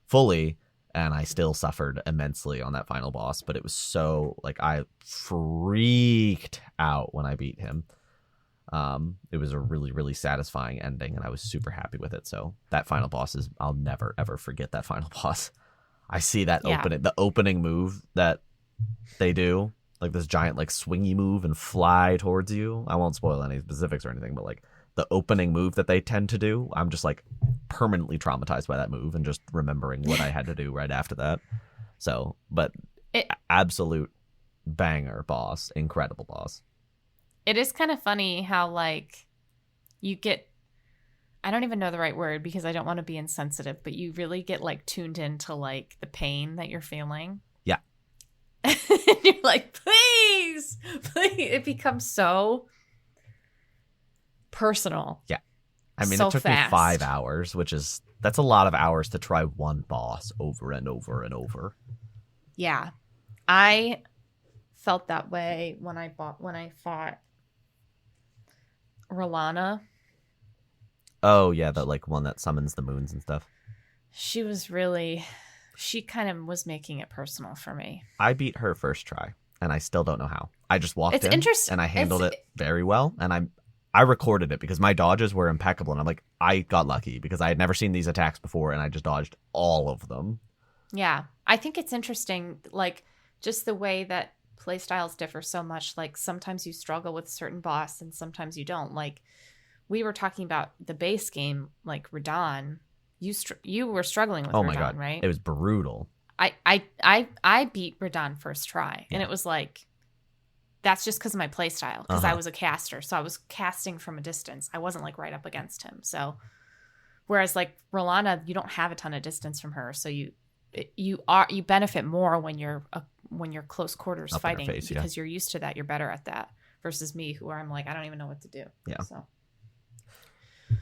fully, and I still suffered immensely on that final boss, but it was so, like, I freaked out when I beat him. It was a really, really satisfying ending, and I was super happy with it. So that final boss I'll never, ever forget that final boss. I see that the opening move that they do, like this giant, like, swingy move and fly towards you. I won't spoil any specifics or anything, but, like, the opening move that they tend to do, I'm just like permanently traumatized by that move and just remembering what I had to do right after that. So, but absolute banger boss, incredible boss. It is kind of funny how like you get, I don't even know the right word because I don't want to be insensitive, but you really get like tuned into like the pain that you're feeling. Yeah. And you're like, please. It becomes so personal. Yeah. I mean, so it took me 5 hours, that's a lot of hours to try one boss over and over and over. Yeah. I felt that way when I fought Rolana. Oh, yeah, that like one that summons the moons and stuff. She kind of was making it personal for me. I beat her first try, and I still don't know how. I just walked in, and I handled it very well, and I recorded it because my dodges were impeccable, and I'm like, I got lucky because I had never seen these attacks before, and I just dodged all of them. Yeah. I think it's interesting, like, just the way that play styles differ so much. Like, sometimes you struggle with a certain boss, and sometimes you don't. Like, we were talking about the base game, like, Radahn. You were struggling with Radahn, right? It was brutal. I beat Radahn first try, and it was like, that's just because of my play style, because I was a caster, so I was casting from a distance. I wasn't like right up against him. So whereas like Rolana, you don't have a ton of distance from her, so you benefit more when you're close quarters up fighting face, because you're used to that. You're better at that versus me, who I'm like, I don't even know what to do. Yeah. So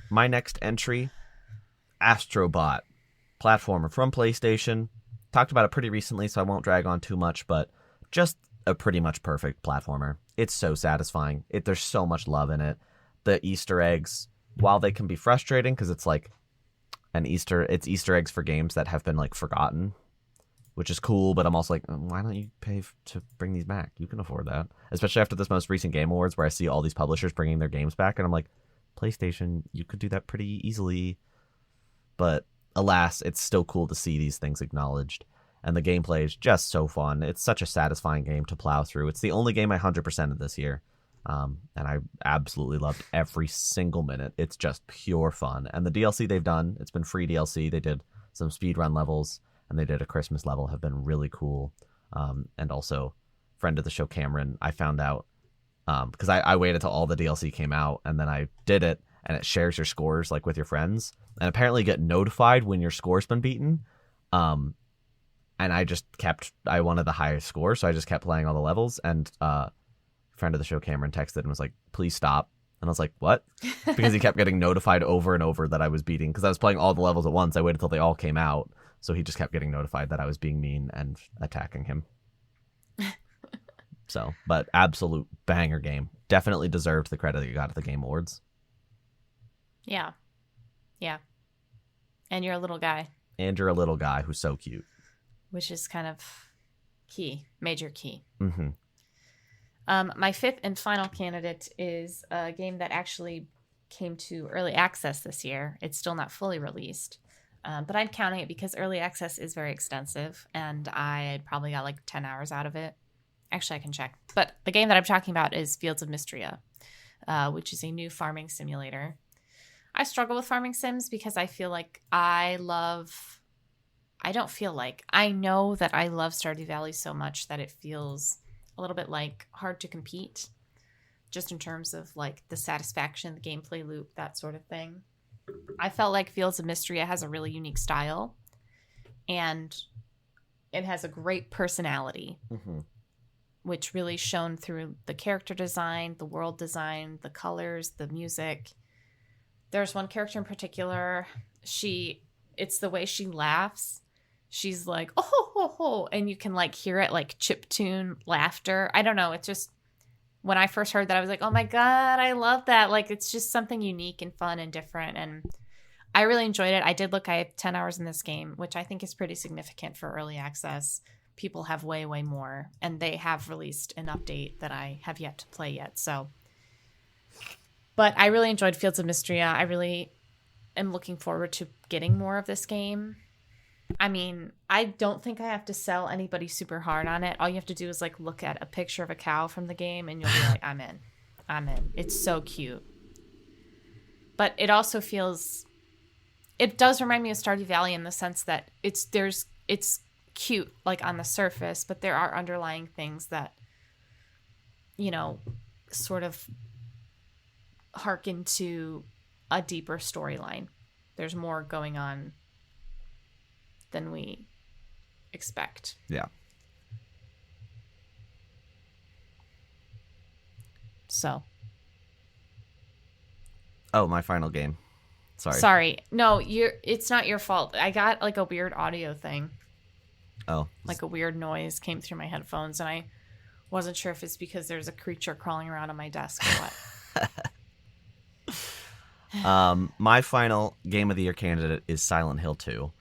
my next entry, Astrobot, platformer from PlayStation. Talked about it pretty recently, so I won't drag on too much, but just a pretty much perfect platformer. It's so satisfying. There's so much love in it. The Easter eggs, while they can be frustrating because it's like it's Easter eggs for games that have been like forgotten, which is cool, but I'm also like, why don't you pay to bring these back? You can afford that. Especially after this most recent Game Awards where I see all these publishers bringing their games back, and I'm like, PlayStation, you could do that pretty easily. But alas, it's still cool to see these things acknowledged. And the gameplay is just so fun. It's such a satisfying game to plow through. It's the only game I 100%ed this year. And I absolutely loved every single minute. It's just pure fun. And the DLC they've done, it's been free DLC. They did some speedrun levels, and they did a Christmas level, have been really cool. And also, friend of the show, Cameron, I found out, because I waited till all the DLC came out, and then I did it, and it shares your scores like with your friends. And apparently get notified when your score's been beaten. And I wanted the highest score, so I just kept playing all the levels. And friend of the show, Cameron, texted and was like, please stop. And I was like, what? Because he kept getting notified over and over that I was beating, because I was playing all the levels at once. I waited until they all came out. So he just kept getting notified that I was being mean and attacking him. So, but absolute banger game. Definitely deserved the credit that you got at the Game Awards. Yeah. Yeah. And you're a little guy. And you're a little guy who's so cute. Which is kind of key, major key. Mm-hmm. My fifth and final candidate is a game that actually came to early access this year. It's still not fully released, but I'm counting it because early access is very extensive, and I probably got like 10 hours out of it. Actually, I can check. But the game that I'm talking about is Fields of Mystria, which is a new farming simulator. I struggle with farming sims because I feel like I know that I love Stardew Valley so much that it feels a little bit like hard to compete, just in terms of like the satisfaction, the gameplay loop, that sort of thing. I felt like Fields of Mystria has a really unique style, and it has a great personality, which really shone through the character design, the world design, the colors, the music. There's one character in particular, it's the way she laughs. She's like, oh, ho, ho, and you can like hear it like chiptune laughter. I don't know. It's just, when I first heard that, I was like, oh my God, I love that. Like, it's just something unique and fun and different. And I really enjoyed it. I have 10 hours in this game, which I think is pretty significant for early access. People have way, way more. And they have released an update that I have yet to play yet. So, but I really enjoyed Fields of Mystria. I really am looking forward to getting more of this game. I mean, I don't think I have to sell anybody super hard on it. All you have to do is like look at a picture of a cow from the game and you'll be like, I'm in. It's so cute. But it also it does remind me of Stardew Valley in the sense that it's cute like on the surface, but there are underlying things that, you know, sort of harken to a deeper storyline. There's more going on than we expect. Yeah. So. Oh, my final game. Sorry. No, it's not your fault. I got like a weird audio thing. Oh. Like a weird noise came through my headphones, and I wasn't sure if it's because there's a creature crawling around on my desk or what. My final Game of the Year candidate is Silent Hill 2.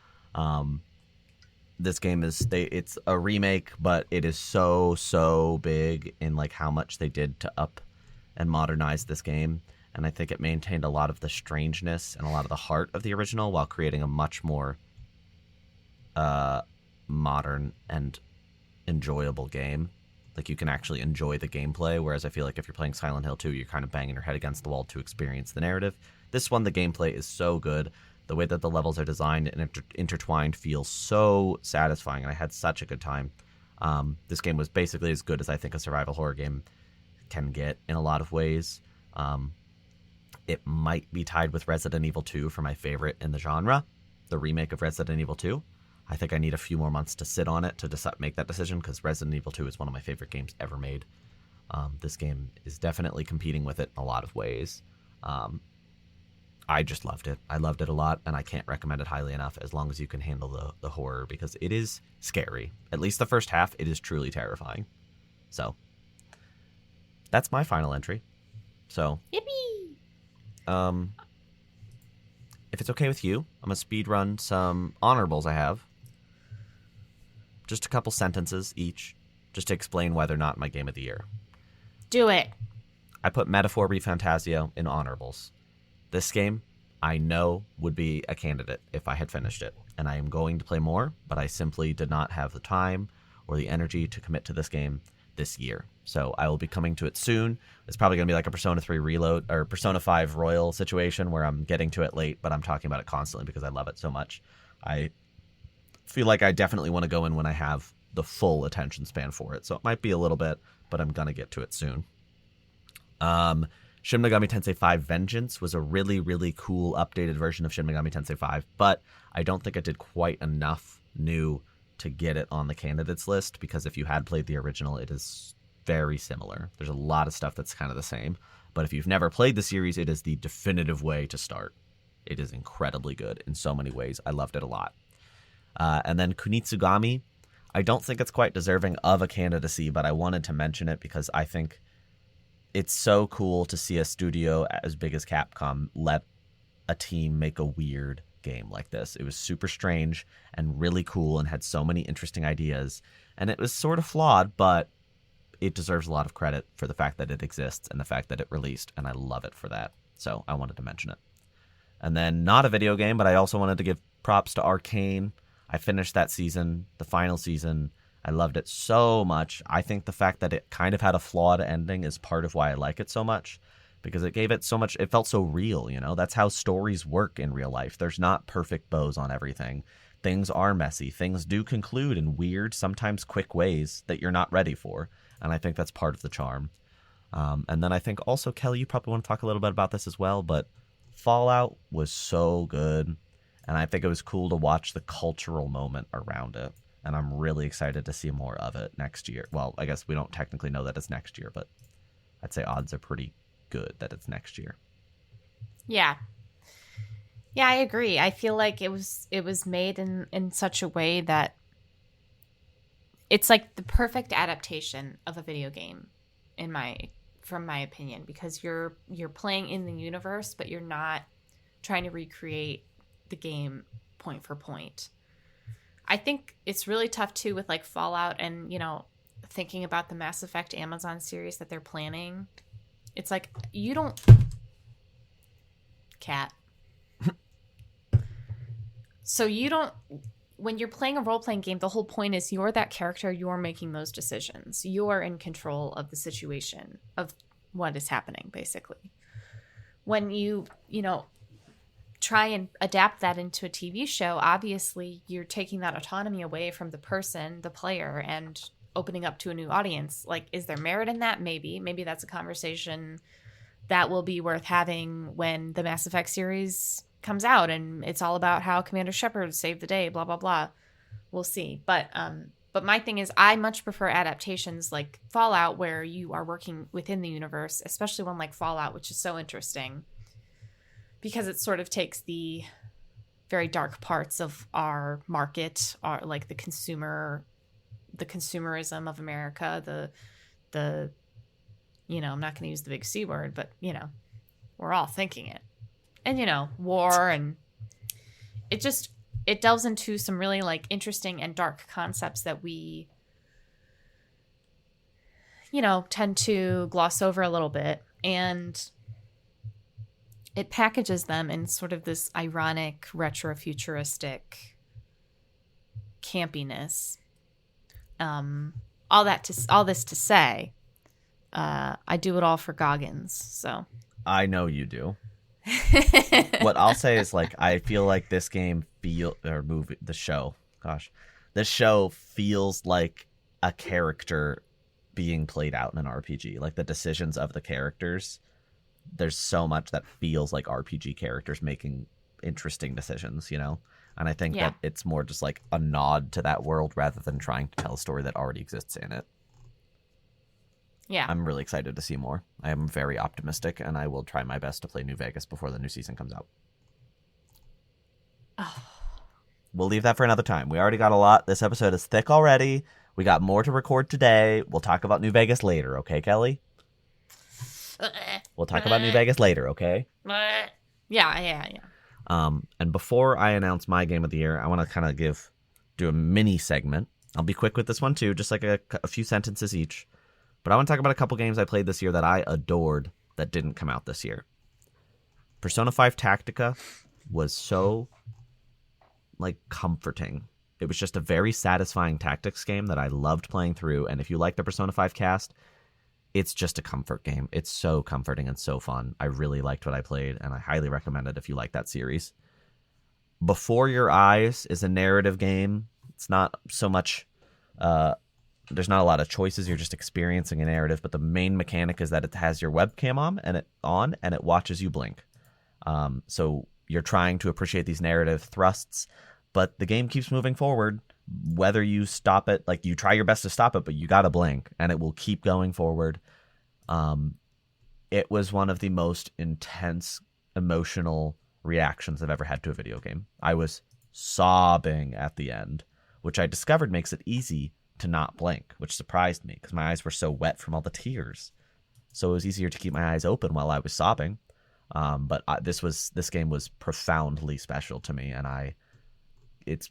This game it's a remake, but it is so big in like how much they did to up and modernize this game. And I think it maintained a lot of the strangeness and a lot of the heart of the original while creating a much more modern and enjoyable game. Like, you can actually enjoy the gameplay, whereas I feel like if you're playing Silent Hill 2, you're kind of banging your head against the wall to experience the narrative. This one, the gameplay is so good. The way that the levels are designed and intertwined feels so satisfying, and I had such a good time. This game was basically as good as I think a survival horror game can get in a lot of ways. It might be tied with Resident Evil 2 for my favorite in the genre, the remake of Resident Evil 2. I think I need a few more months to sit on it to make that decision, because Resident Evil 2 is one of my favorite games ever made. This game is definitely competing with it in a lot of ways. I just loved it. I loved it a lot, and I can't recommend it highly enough as long as you can handle the horror, because it is scary. At least the first half, it is truly terrifying. So, that's my final entry. So, Yippee! If it's okay with you, I'm going to speed run some honorables I have. Just a couple sentences each, just to explain why they're not my game of the year. Do it. I put Metaphor ReFantazio in honorables. This game, I know, would be a candidate if I had finished it, and I am going to play more, but I simply did not have the time or the energy to commit to this game this year. So I will be coming to it soon. It's probably going to be like a Persona 3 Reload or Persona 5 Royal situation where I'm getting to it late, but I'm talking about it constantly because I love it so much. I feel like I definitely want to go in when I have the full attention span for it. So it might be a little bit, but I'm going to get to it soon. Shin Megami Tensei 5 Vengeance was a really, really cool updated version of Shin Megami Tensei 5, but I don't think it did quite enough new to get it on the candidates list, because if you had played the original, it is very similar. There's a lot of stuff that's kind of the same, But if you've never played the series, it is the definitive way to start. It is incredibly good in so many ways. I loved it a lot. And then Kunitsugami, I don't think it's quite deserving of a candidacy, but I wanted to mention it because I think it's so cool to see a studio as big as Capcom let a team make a weird game like this. It was super strange and really cool and had so many interesting ideas. And it was sort of flawed, but it deserves a lot of credit for the fact that it exists and the fact that it released, and I love it for that. So I wanted to mention it. And then not a video game, but I also wanted to give props to Arcane. I finished that season, the final season. I loved it so much. I think the fact that it kind of had a flawed ending is part of why I like it so much, because it gave it so much, it felt so real, you know? That's how stories work in real life. There's not perfect bows on everything. Things are messy. Things do conclude in weird, sometimes quick ways that you're not ready for. And I think that's part of the charm. And then I think also, Kelly, you probably want to talk a little bit about this as well, but Fallout was so good. And I think it was cool to watch the cultural moment around it. And I'm really excited to see more of it next year. Well, I guess we don't technically know that it's next year, but I'd say odds are pretty good that it's next year. Yeah. Yeah, I agree. I feel like it was made in such a way that it's like the perfect adaptation of a video game from my opinion, because you're playing in the universe, but you're not trying to recreate the game point for point. I think it's really tough too with like Fallout and, you know, thinking about the Mass Effect Amazon series that they're planning. It's like you don't cat. So you don't, when you're playing a role-playing game, the whole point is you're that character, you're making those decisions. You're in control of the situation, of what is happening, basically. When you know, try and adapt that into a TV show, obviously you're taking that autonomy away from the person, the player, and opening up to a new audience. Like, is there merit in that? Maybe that's a conversation that will be worth having when the Mass Effect series comes out and it's all about how Commander Shepard saved the day, blah blah blah. We'll see. But my thing is, I much prefer adaptations like Fallout, where you are working within the universe, especially one like Fallout, which is so interesting because it sort of takes the very dark parts of our market, like the consumerism of America, the you know, I'm not going to use the big C word, but you know, we're all thinking it. And, you know, war, and it delves into some really like interesting and dark concepts that we, you know, tend to gloss over a little bit. And it packages them in sort of this ironic, retro-futuristic campiness. All this to say, I do it all for Goggins. So I know you do. What I'll say is, like, I feel like this game this show feels like a character being played out in an RPG. Like the decisions of the characters, there's so much that feels like RPG characters making interesting decisions, you know? And I think that it's more just like a nod to that world rather than trying to tell a story that already exists in it. Yeah. I'm really excited to see more. I am very optimistic, and I will try my best to play New Vegas before the new season comes out. Oh. We'll leave that for another time. We already got a lot. This episode is thick already. We got more to record today. We'll talk about New Vegas later, okay, Kelly? We'll talk about New Vegas later, okay? Yeah. And before I announce my game of the year, I want to kind of do a mini segment. I'll be quick with this one too, just like a few sentences each. But I want to talk about a couple games I played this year that I adored that didn't come out this year. Persona 5 Tactica was so, like, comforting. It was just a very satisfying tactics game that I loved playing through. And if you like the Persona 5 cast, it's just a comfort game. It's so comforting and so fun. I really liked what I played, and I highly recommend it if you like that series. Before Your Eyes is a narrative game. It's not so much... there's not a lot of choices. You're just experiencing a narrative, but the main mechanic is that it has your webcam on and it watches you blink. So you're trying to appreciate these narrative thrusts, but the game keeps moving forward. Whether you stop it, like you try your best to stop it, but you gotta blink, and it will keep going forward. it was one of the most intense emotional reactions I've ever had to a video game. I was sobbing at the end, which I discovered makes it easy to not blink, which surprised me because my eyes were so wet from all the tears. So it was easier to keep my eyes open while I was sobbing. But this game was profoundly special to me, and it's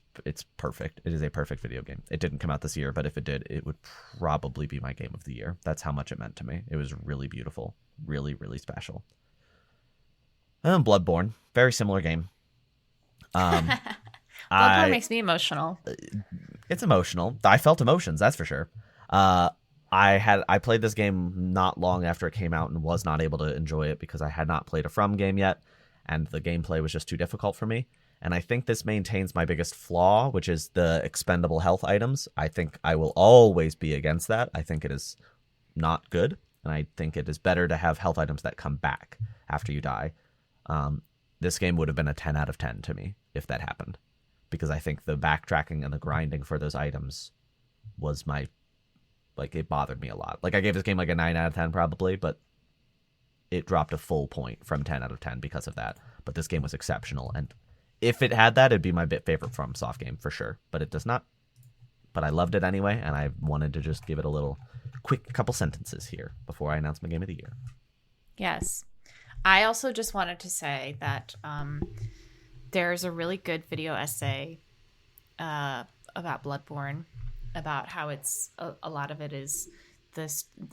perfect. It is a perfect video game. It didn't come out this year, but if it did, it would probably be my game of the year. That's how much it meant to me. It was really beautiful, really, really special. And Bloodborne, very similar game. Bloodborne makes me emotional. It's emotional. I felt emotions, that's for sure. I played this game not long after it came out and was not able to enjoy it because I had not played a From game yet, and the gameplay was just too difficult for me. And I think this maintains my biggest flaw, which is the expendable health items. I think I will always be against that. I think it is not good, and I think it is better to have health items that come back after you die. This game would have been a 10 out of 10 to me if that happened, because I think the backtracking and the grinding for those items was it bothered me a lot. Like, I gave this game like a 9 out of 10 probably, but it dropped a full point from 10 out of 10 because of that. But this game was exceptional, and if it had that, it'd be my favorite FromSoft game for sure. But it does not. But I loved it anyway, and I wanted to just give it a little quick couple sentences here before I announce my game of the year. Yes. I also just wanted to say that there's a really good video essay about Bloodborne, about how it's a lot of it is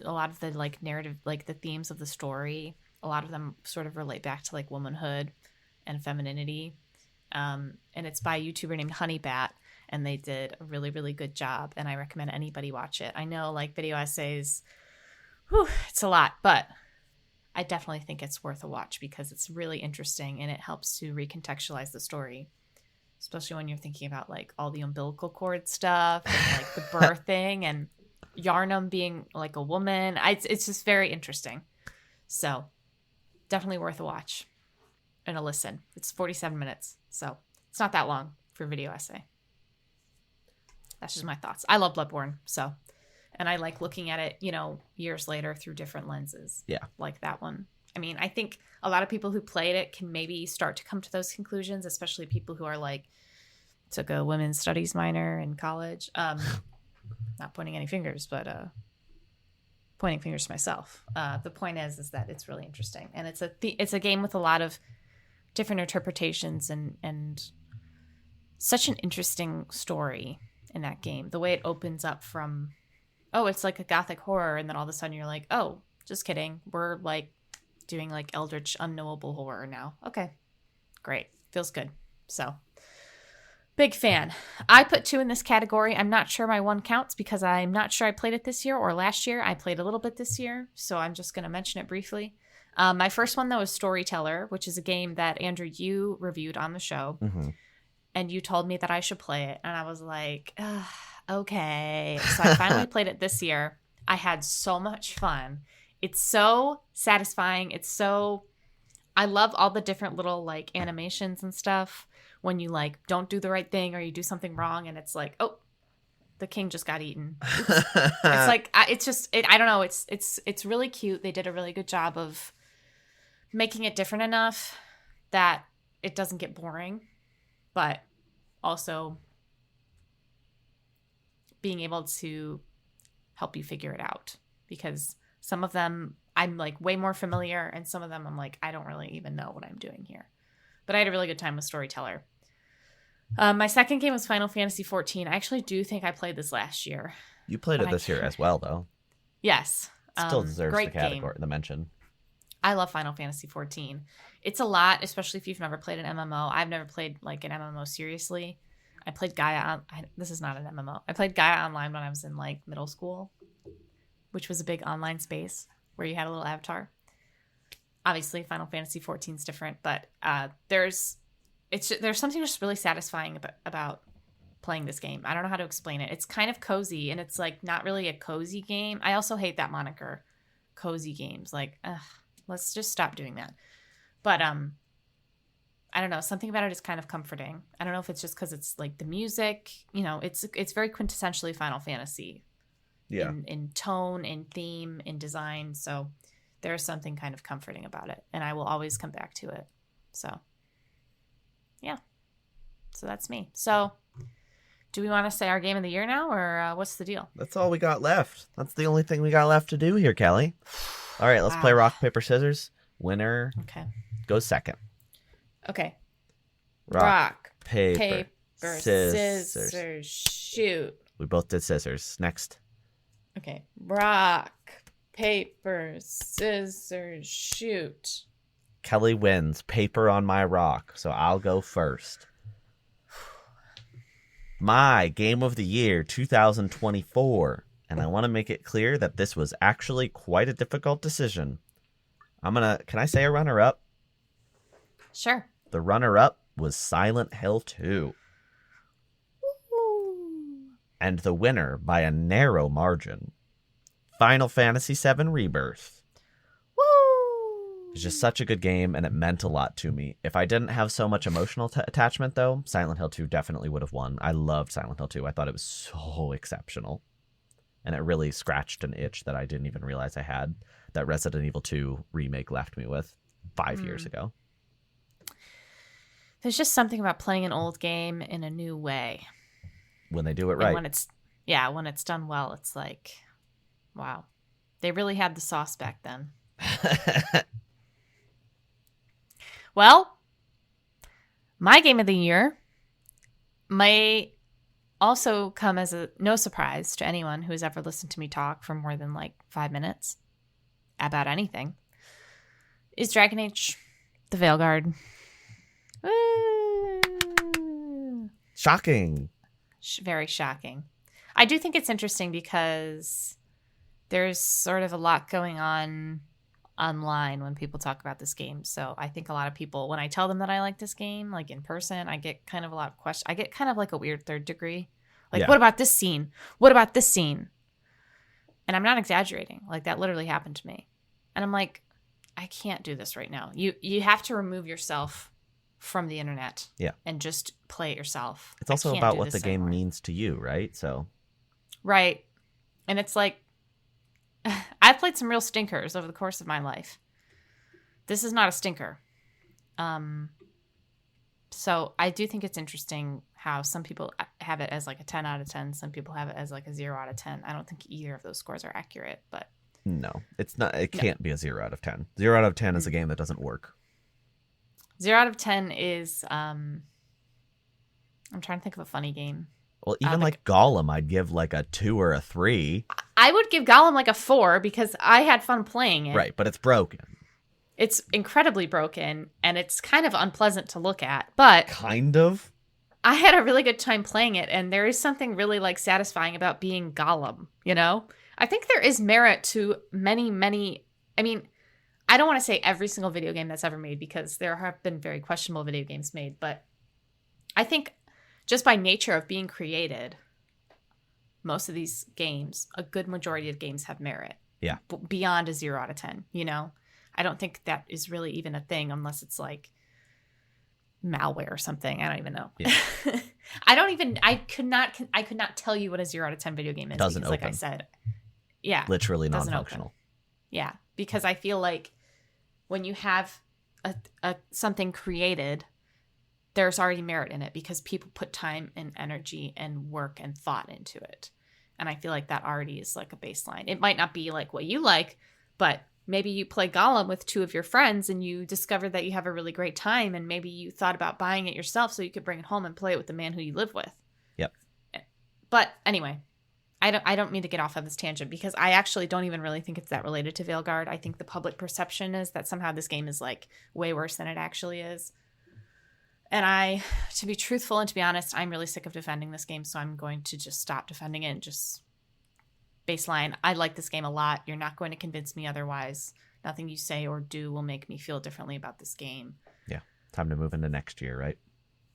a lot of the like narrative, like the themes of the story, a lot of them sort of relate back to like womanhood and femininity. And it's by a YouTuber named Honeybat, and they did a really, really good job, and I recommend anybody watch it. I know like video essays, it's a lot, but I definitely think it's worth a watch because it's really interesting and it helps to recontextualize the story, especially when you're thinking about like all the umbilical cord stuff and like the birthing and Yarnum being like a woman. It's just very interesting. So definitely worth a watch and a listen. It's 47 minutes, so it's not that long for a video essay. That's just my thoughts. I love Bloodborne, so. And I like looking at it, years later through different lenses. Yeah. Like that one. I mean, I think a lot of people who played it can maybe start to come to those conclusions, especially people who are like, took a women's studies minor in college. Not pointing any fingers, but pointing fingers to myself. The point is that it's really interesting. And it's a game with a lot of different interpretations and such an interesting story in that game. The way it opens up from... it's like a gothic horror, and then all of a sudden you're like, oh, just kidding. We're like doing like eldritch, unknowable horror now. Okay, great. Feels good. So, big fan. I put 2 in this category. I'm not sure my 1 counts because I'm not sure I played it this year or last year. I played a little bit this year, so I'm just going to mention it briefly. My first one, though, is Storyteller, which is a game that, Andrew, you reviewed on the show, and you told me that I should play it, and I was like, okay. So I finally played it this year. I had so much fun. It's so satisfying. I love all the different little like animations and stuff when you like don't do the right thing or you do something wrong and it's like, oh, the king just got eaten. It's like, I don't know. It's really cute. They did a really good job of making it different enough that it doesn't get boring, but also being able to help you figure it out, because some of them I'm like way more familiar and some of them I'm like, I don't really even know what I'm doing here. But I had a really good time with Storyteller. My second game was Final Fantasy XIV. I actually do think I played this last year. You played it this year as well, though. Yes. Still deserves the category, the mention. I love Final Fantasy XIV. It's a lot, especially if you've never played an MMO. I've never played like an MMO seriously. I played Gaia this is not an MMO. I played Gaia Online when I was in like middle school, which was a big online space where you had a little avatar. Obviously, Final Fantasy XIV is different, but there's something just really satisfying about playing this game. I don't know how to explain it. It's kind of cozy, and it's like not really a cozy game. I also hate that moniker, cozy games. Like, let's just stop doing that. But I don't know. Something about it is kind of comforting. I don't know if it's just because it's like the music. It's very quintessentially Final Fantasy. Yeah. In tone, in theme, in design. So there's something kind of comforting about it, and I will always come back to it. So, yeah. So that's me. So, do we want to say our game of the year now, or what's the deal? That's all we got left. That's the only thing we got left to do here, Kelly. All right, let's play rock, paper, scissors. Winner goes second. Okay. Rock, paper, scissors, shoot. We both did scissors. Next. Okay. Rock, paper, scissors, shoot. Kelly wins. Paper on my rock, so I'll go first. My game of the year 2024, and I want to make it clear that this was actually quite a difficult decision. Can I say a runner-up? Sure. The runner-up was Silent Hill 2. Woo. And the winner, by a narrow margin, Final Fantasy VII Rebirth. Woo! It's just such a good game, and it meant a lot to me. If I didn't have so much emotional attachment, though, Silent Hill 2 definitely would have won. I loved Silent Hill 2. I thought it was so exceptional. And it really scratched an itch that I didn't even realize I had, that Resident Evil 2 remake left me with 5 years ago. There's just something about playing an old game in a new way. When they do it right. And when it's done well, it's like, wow. They really had the sauce back then. Well, my game of the year may also come as no surprise to anyone who has ever listened to me talk for more than like 5 minutes about anything, is Dragon Age: The Veilguard. Woo! Shocking. Very shocking. I do think it's interesting because there's sort of a lot going on online when people talk about this game. So I think a lot of people, when I tell them that I like this game, like in person, I get kind of a lot of questions. I get kind of like a weird third degree. Like, What about this scene? What about this scene? And I'm not exaggerating. Like, that literally happened to me. And I'm like, I can't do this right now. You have to remove yourself from the internet. Yeah. And just play it yourself. It's also about what the game means to you, right? So. Right. And it's like, I've played some real stinkers over the course of my life. This is not a stinker. So I do think it's interesting how some people have it as like a 10 out of 10. Some people have it as like a 0 out of 10. I don't think either of those scores are accurate, but. No, it's not. It can't be a 0 out of 10. 0 out of 10 is a game that doesn't work. 0 out of 10 is, I'm trying to think of a funny game. Well, even like Gollum, I'd give like a 2 or a 3. I would give Gollum like a 4 because I had fun playing it. Right, but it's broken. It's incredibly broken, and it's kind of unpleasant to look at, but... Kind of? I had a really good time playing it, and there is something really like satisfying about being Gollum, you know? I think there is merit to many... I mean, I don't want to say every single video game that's ever made because there have been very questionable video games made, but I think just by nature of being created, most of these games, a good majority of games have merit. Yeah. Beyond a 0 out of 10, you know? I don't think that is really even a thing unless it's like malware or something. I don't even know. Yeah. I could not tell you what a 0 out of 10 video game is. Doesn't because, open. Like I said, yeah. Literally non-functional. Yeah. Because I feel like when you have a something created, there's already merit in it because people put time and energy and work and thought into it. And I feel like that already is like a baseline. It might not be like what you like, but maybe you play Gollum with 2 of your friends and you discover that you have a really great time, and maybe you thought about buying it yourself so you could bring it home and play it with the man who you live with. Yep. But anyway, I don't mean to get off on this tangent because I actually don't even really think it's that related to Veilguard. I think the public perception is that somehow this game is like way worse than it actually is. And to be truthful and to be honest, I'm really sick of defending this game, so I'm going to just stop defending it and just baseline. I like this game a lot. You're not going to convince me otherwise. Nothing you say or do will make me feel differently about this game. Yeah. Time to move into next year, right?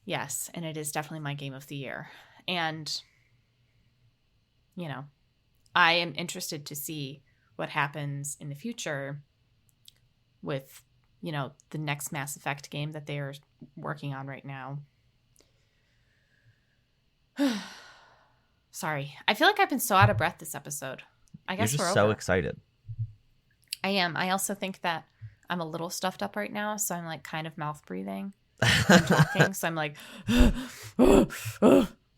Yes. And it is definitely my game of the year. And, you know, I am interested to see what happens in the future with, you know, the next Mass Effect game that they are working on right now. Sorry. I feel like I've been so out of breath this episode. I guess You're just we're so over. excited. I am. I also think that I'm a little stuffed up right now, so I'm like kind of mouth breathing and talking. So I'm like,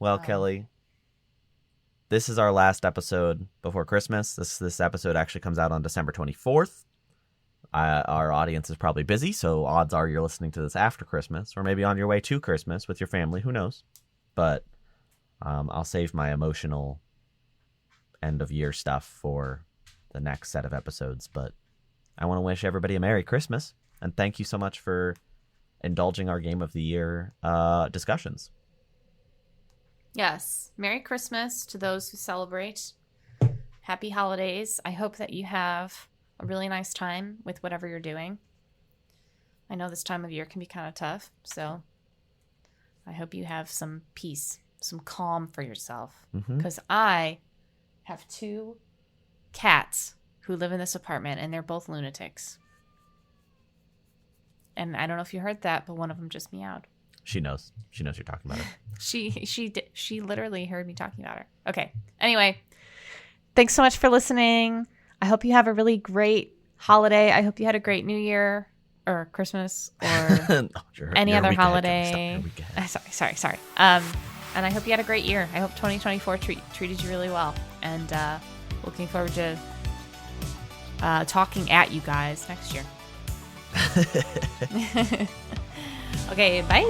well, Kelly, this is our last episode before Christmas. This episode actually comes out on December 24th. Our audience is probably busy, so odds are you're listening to this after Christmas, or maybe on your way to Christmas with your family. Who knows? But I'll save my emotional end of year stuff for the next set of episodes. But I want to wish everybody a Merry Christmas, and thank you so much for indulging our Game of the Year discussions. Yes. Merry Christmas to those who celebrate. Happy holidays. I hope that you have a really nice time with whatever you're doing. I know this time of year can be kind of tough, so I hope you have some peace, some calm for yourself. Because I have 2 cats who live in this apartment, and they're both lunatics. And I don't know if you heard that, but one of them just meowed. She knows. She knows you're talking about her. She literally heard me talking about her. Okay. Anyway, thanks so much for listening. I hope you have a really great holiday. I hope you had a great New Year or Christmas or any other holiday. Sorry. And I hope you had a great year. I hope 2024 treated you really well. And looking forward to talking at you guys next year. Okay, bye.